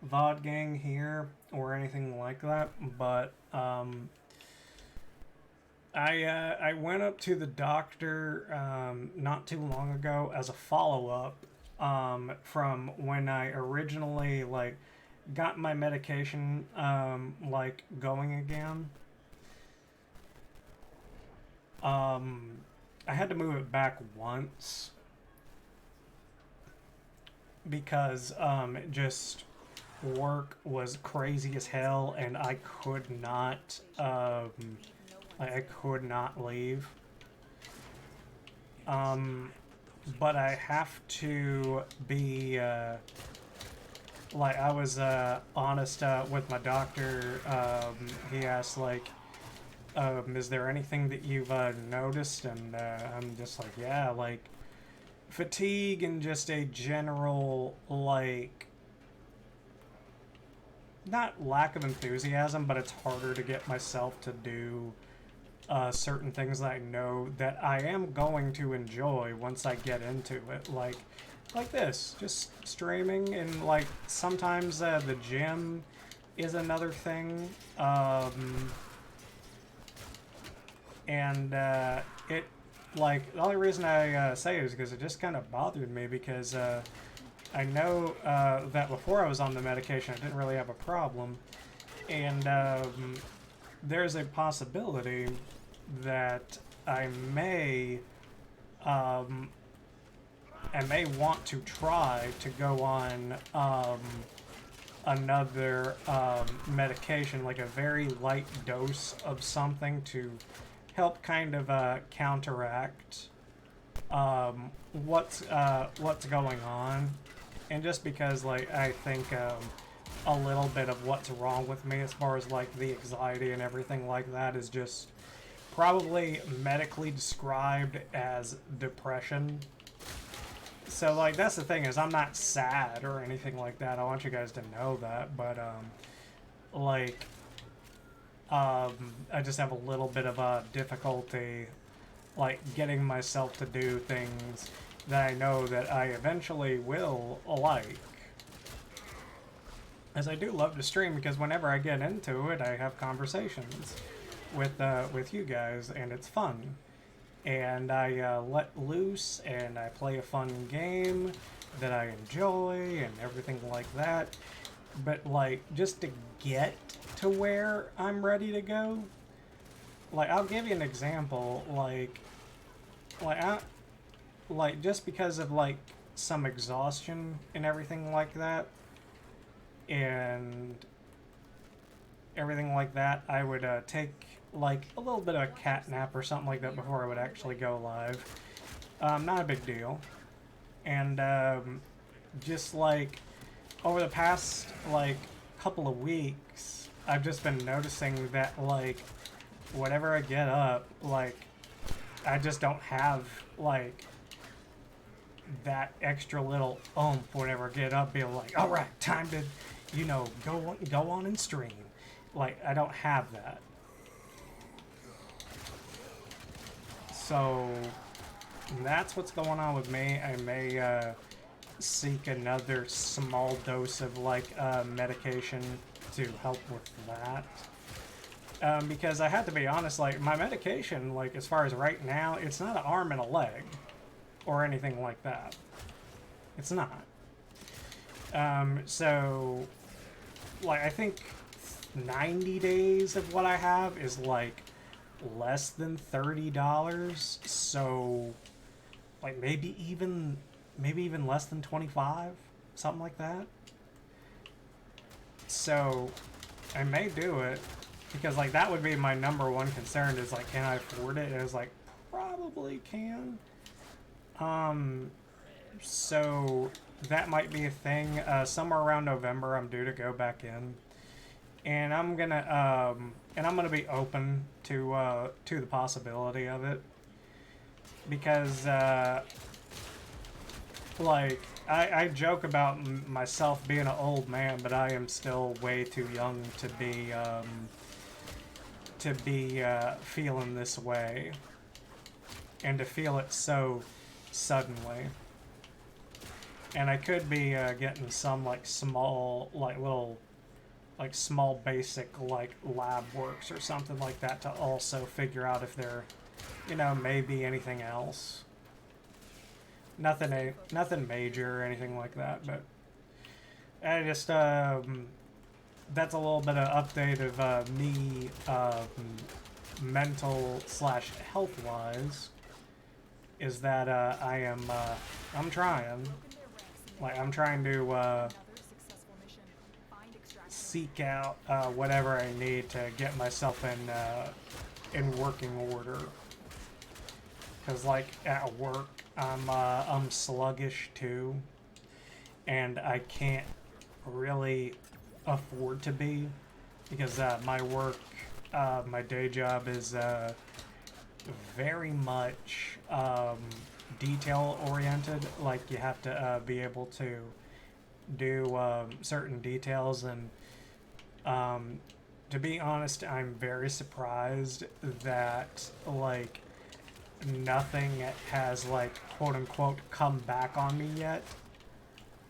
VOD gang here or anything like that. But I went up to the doctor not too long ago as a follow-up from when I originally like got my medication like going again. I had to move it back once because just work was crazy as hell and I could not I could not leave. But I have to be like, I was honest with my doctor. He asked like, is there anything that you've noticed? And I'm just like, yeah, like fatigue and just a general like, not lack of enthusiasm, but it's harder to get myself to do certain things that I know that I am going to enjoy once I get into it, like this, just streaming, and like sometimes the gym is another thing, and it, like, the only reason I say it is because it just kind of bothered me, because I know that before I was on the medication I didn't really have a problem, and there's a possibility that I may want to try to go on another medication, like a very light dose of something to help kind of counteract what's going on, and just because like I think a little bit of what's wrong with me as far as like the anxiety and everything like that is just probably medically described as depression. So like that's the thing, is I'm not sad or anything like that. I want you guys to know that, but like, I just have a little bit of a difficulty, like, getting myself to do things that I know that I eventually will like. As I do love to stream, because whenever I get into it, I have conversations with you guys, and it's fun. And I let loose, and I play a fun game that I enjoy, and everything like that. But, like, just to get to where I'm ready to go, like, I'll give you an example, just because of, like, some exhaustion and everything like that, and everything like that, I would take like a little bit of a cat nap or something like that before I would actually go live. Not a big deal. And just like over the past like couple of weeks, I've just been noticing that like whenever I get up, like I just don't have like that extra little oomph whenever I get up, being like, all right, time to, you know, go on and stream. Like, I don't have that. So that's what's going on with me. I may seek another small dose of like medication to help with that. Because I have to be honest, like my medication, like as far as right now, it's not an arm and a leg or anything like that. It's not. So, like, I think 90 days of what I have is, like, less than $30. So, like, maybe even less than 25, something like that. So, I may do it, because, like, that would be my number one concern is, like, can I afford it? And it's like, probably can. So that might be a thing. Somewhere around November, I'm due to go back in, and I'm gonna be open to the possibility of it, because like I joke about myself being an old man, but I am still way too young to be feeling this way, and to feel it so suddenly. And I could be getting some like small, like little, like small basic like lab works or something like that to also figure out if there, you know, maybe anything else. Nothing major or anything like that, but I just that's a little bit of update of me mental / health wise. Is that I'm trying. Like, I'm trying to seek out whatever I need to get myself in working order. Because, like, at work, I'm sluggish too, and I can't really afford to be, because my work, my day job is very much detail oriented. Like, you have to be able to do certain details, and to be honest, I'm very surprised that like nothing has like quote unquote come back on me yet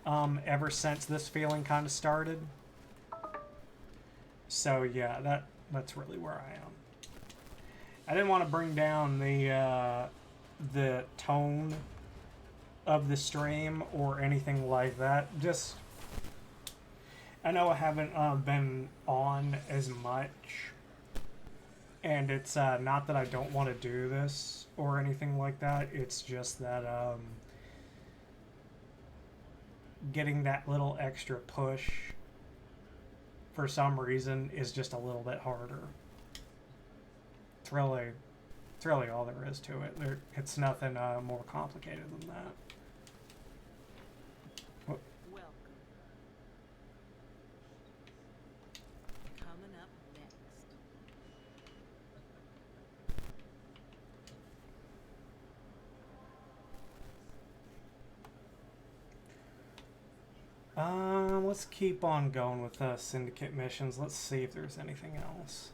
ever since this feeling kind of started. So yeah, that's really where I am. I didn't want to bring down the tone of the stream or anything like that. Just, I know I haven't been on as much, and it's not that I don't want to do this or anything like that. It's just that getting that little extra push for some reason is just a little bit harder. It's really all there is to it. It's nothing more complicated than that. Welcome. Coming up next. let's keep on going with syndicate missions. Let's see if there's anything else.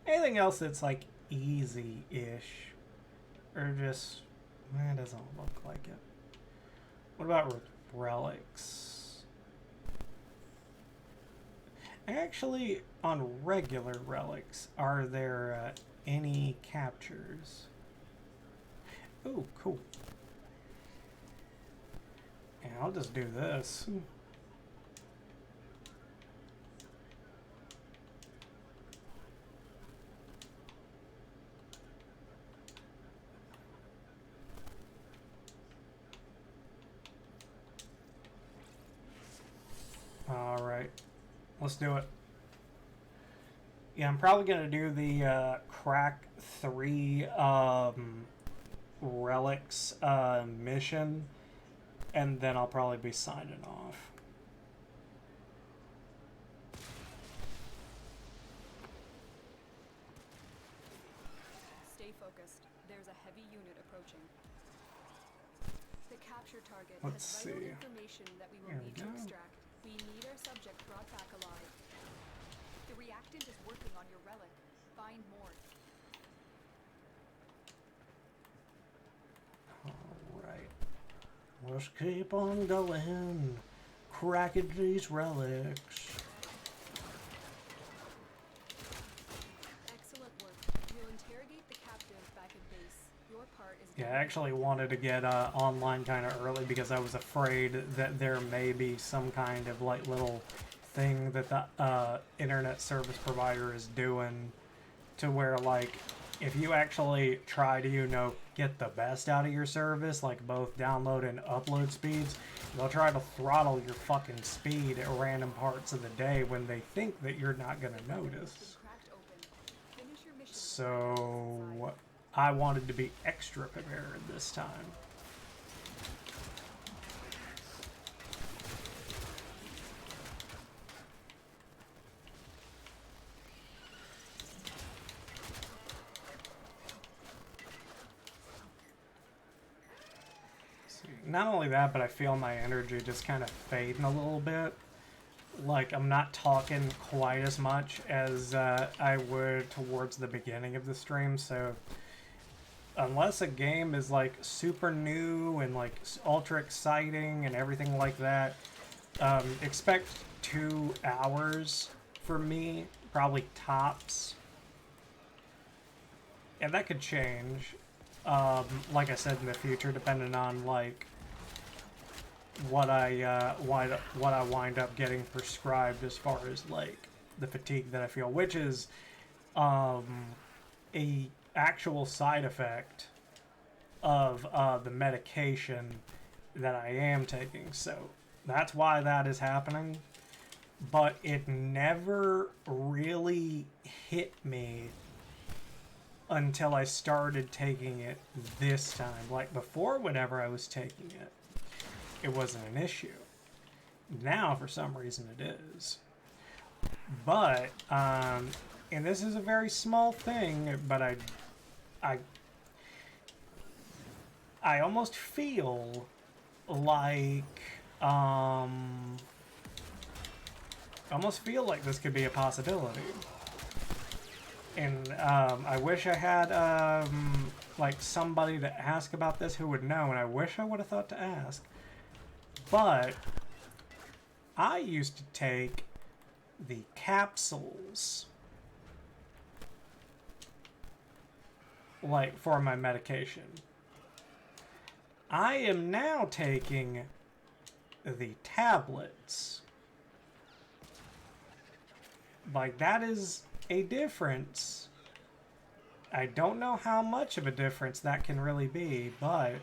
Anything else that's like easy-ish, or just it doesn't look like it. What about relics? Actually, on regular relics, are there any captures? Ooh, cool. Yeah, I'll just do this. Alright, let's do it. Yeah, I'm probably going to do the crack 3 relics mission, and then I'll probably be signing off. Stay focused. There's a heavy unit approaching. The capture target Let's has vital see. information that we will There we need to go. extract. We need our subject brought back alive. The reactant is working on your relic. Find more. Alright. Let's keep on going. Cracking these relics. Excellent work. We'll interrogate the captive back at base. Your part is Yeah, I done. actually wanted to get online kind of early because I was afraid that there may be some kind of like little thing that the internet service provider is doing to where like if you actually try to, you know, get the best out of your service, like both download and upload speeds, they'll try to throttle your fucking speed at random parts of the day when they think that you're not going to notice. Cracked open. Finish your mission. So I wanted to be extra prepared this time. See, not only that, but I feel my energy just kind of fading a little bit. Like, I'm not talking quite as much as I would towards the beginning of the stream, so unless a game is like super new and like ultra exciting and everything like that, expect 2 hours for me, probably tops. And that could change, like I said, in the future, depending on like what I wind up getting prescribed as far as like the fatigue that I feel, which is a actual side effect of the medication that I am taking. So that's why that is happening. But it never really hit me until I started taking it this time. Like before, whenever I was taking it, it wasn't an issue. Now, for some reason, it is. But, and this is a very small thing, but I almost feel like, I almost feel like this could be a possibility. And I wish I had like somebody to ask about this who would know, and I wish I would have thought to ask. But I used to take the capsules like for my medication. I am now taking the tablets. Like, that is a difference. I don't know how much of a difference that can really be, but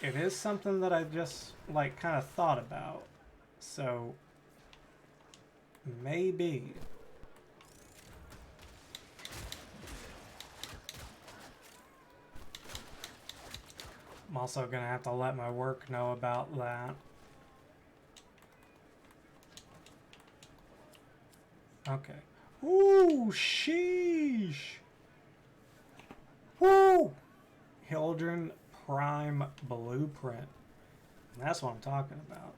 it is something that I just, like, kind of thought about. So, maybe. I'm also gonna have to let my work know about that. Okay. Ooh, sheesh. Woo! Hildren Prime Blueprint. That's what I'm talking about.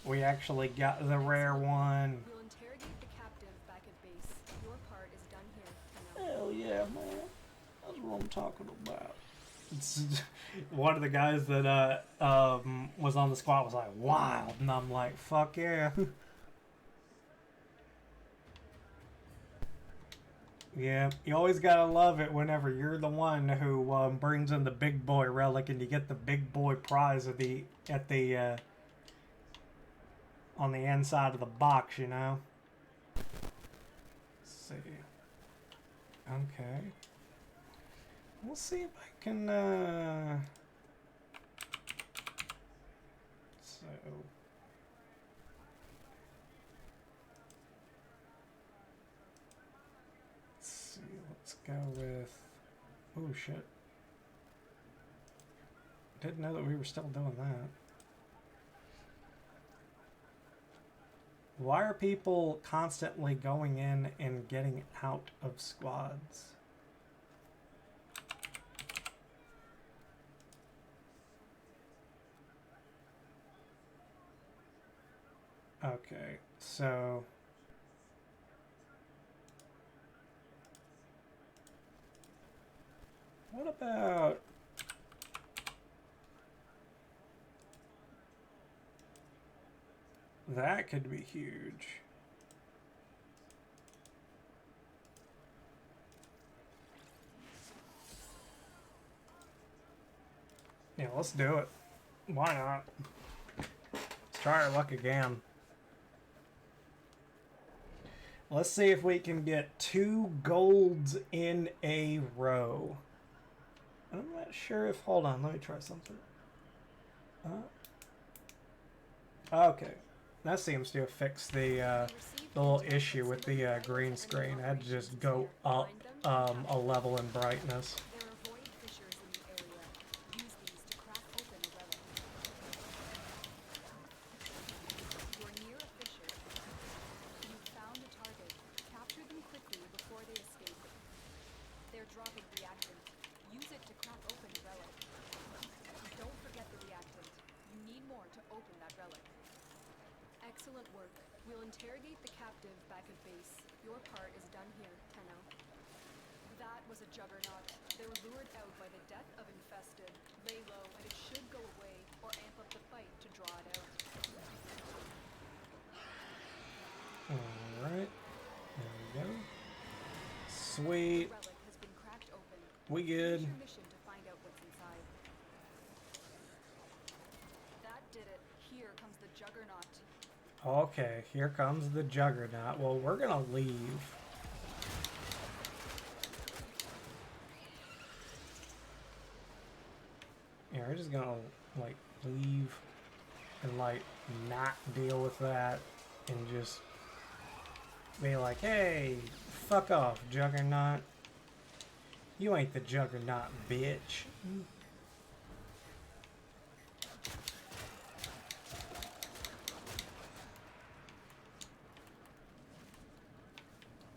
We actually got the rare one. We'll interrogate the captive back at base. Your part is done here. Hell yeah, man. That's what I'm talking about. It's, one of the guys that was on the squad was like, wild. And I'm like, fuck yeah. Yeah, you always gotta love it whenever you're the one who brings in the big boy relic and you get the big boy prize at the on the inside of the box, you know. Let's see. Okay. We'll see if I can. So. Let's go with. Oh shit. Didn't know that we were still doing that. Why are people constantly going in and getting out of squads? Okay, so. What about... That could be huge. Yeah, let's do it. Why not? Let's try our luck again. Let's see if we can get 2 golds in a row. I'm not sure if... Hold on, let me try something. Okay. That seems to have fixed the little issue with the green screen. I had to just go up a level in brightness. There are void fissures in the area. Use these to crack open a relic. You're near a fissure. You've found a target. Capture them quickly before they escape. They're dropping reactant. Use it to crack open a relic. Don't forget the reactant. You need more to open that relic. Excellent work. We'll interrogate the captive back at base. Your part is done here, Tenno. That was a juggernaut. They were lured out by the death of infested. Lay low, and it should go away, or amp up the fight to draw it out. Alright. There we go. Sweet. The relic has been cracked open. We good. Finish your mission to find out what's inside. That did it. Here comes the juggernaut. Okay, here comes the juggernaut. Well, we're gonna leave. Yeah, we're just gonna, like, leave and, like, not deal with that and just be like, hey, fuck off, juggernaut. You ain't the juggernaut, bitch.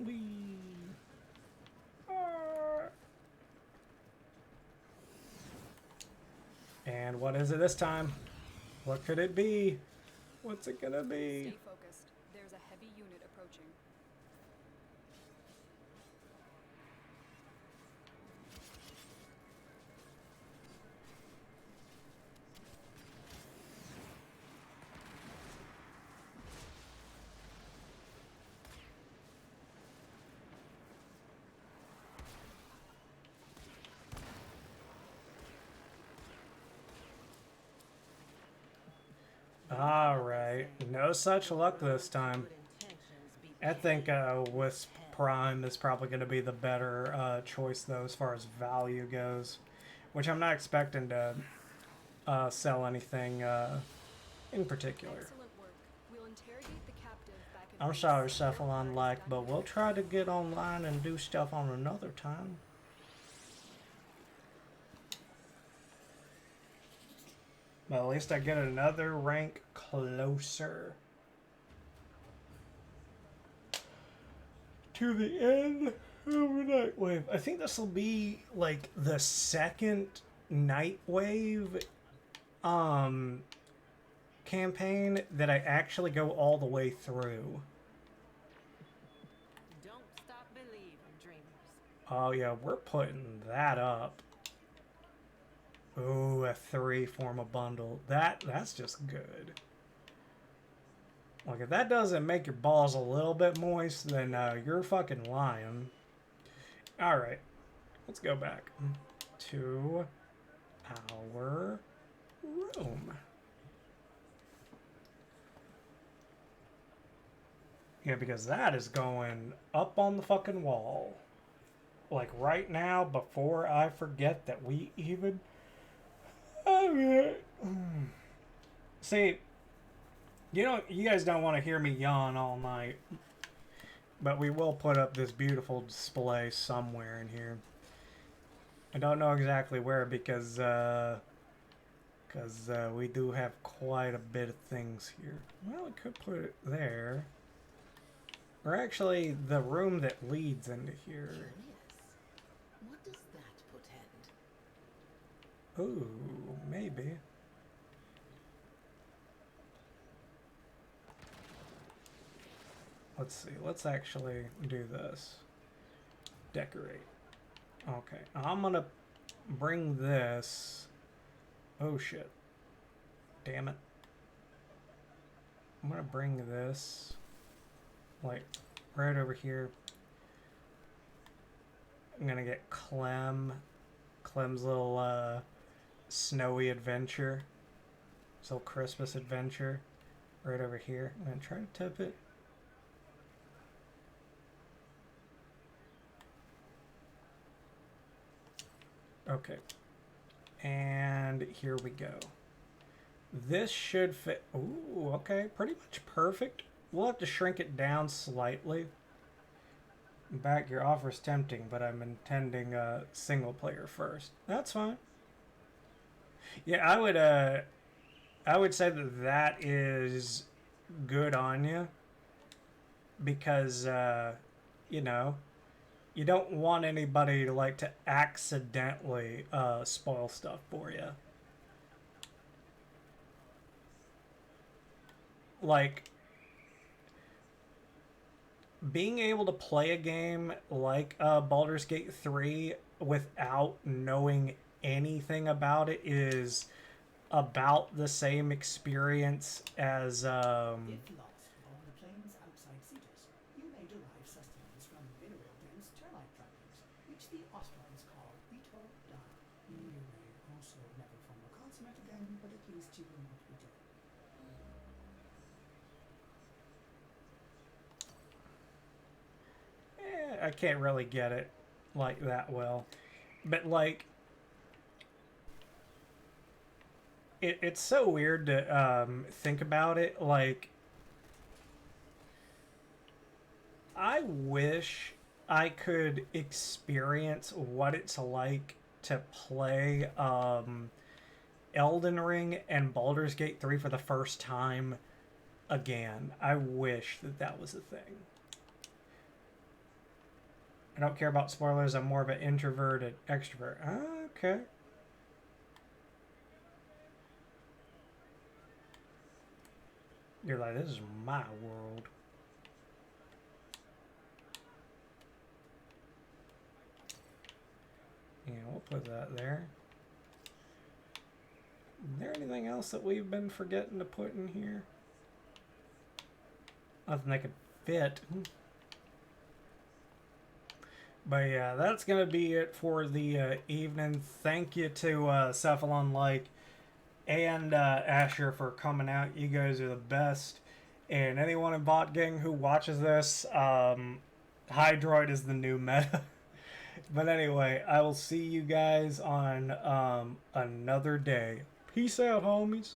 Whee. And what is it this time? What could it be? What's it gonna be? Stay focused. There's a heavy unit approaching. Alright, no such luck this time. I think Wisp Prime is probably going to be the better choice, though, as far as value goes. Which I'm not expecting to sell anything in particular. Excellent work. We'll interrogate the captive back at I'm base. sorry, Your Cephalon part like, is but done we'll here. try to get online and do stuff on another time. But at least I get another rank closer to the end of the night wave. I think this will be like the second night wave. campaign that I actually go all the way through. Don't stop believing, dreamers. Oh yeah, we're putting that up. Ooh, a 3 form a bundle. That's just good. Like, if that doesn't make your balls a little bit moist, then you're fucking lying. Alright, let's go back to our room. Yeah, because that is going up on the fucking wall. Like, right now, before I forget that we even... See, you guys don't want to hear me yawn all night, but we will put up this beautiful display somewhere in here. I don't know exactly where because we do have quite a bit of things here. Well, we could put it there. Or actually, the room that leads into here. Curious. What does that portend? Ooh, maybe. Let's see. Let's actually do this. Decorate. Okay. I'm gonna bring this. Oh shit. Damn it. I'm gonna bring this like right over here. I'm gonna get Clem's little snowy adventure. His little Christmas adventure. Right over here. I'm gonna try to tip it. Okay. And here we go. This should fit. Ooh, okay. Pretty much perfect. We'll have to shrink it down slightly. In fact, your offer's tempting, but I'm intending single player first. That's fine. Yeah, I would say that is good on you. Because, you know, you don't want anybody to like to accidentally spoil stuff for you. Like, being able to play a game like Baldur's Gate 3 without knowing anything about it is about the same experience as If lost on the plains outside Cetus, you may derive sustenance from mineral-dense termite trappings, which the Australians call Ito Da. You may also never form a consummate again, but at least you will not be dead. I can't really get it like that well. But like it's so weird to think about it. Like, I wish I could experience what it's like to play Elden Ring and Baldur's Gate 3 for the first time again. I wish that was a thing. I don't care about spoilers. I'm more of an introverted extrovert. Okay. You're like, this is my world. Yeah, we'll put that there. Is there anything else that we've been forgetting to put in here? Nothing that could fit. But yeah, that's going to be it for the evening. Thank you to Cephalon Like and Asher for coming out. You guys are the best. And anyone in Bot Gang who watches this, Hydroid is the new meta. But anyway, I will see you guys on another day. Peace out, homies.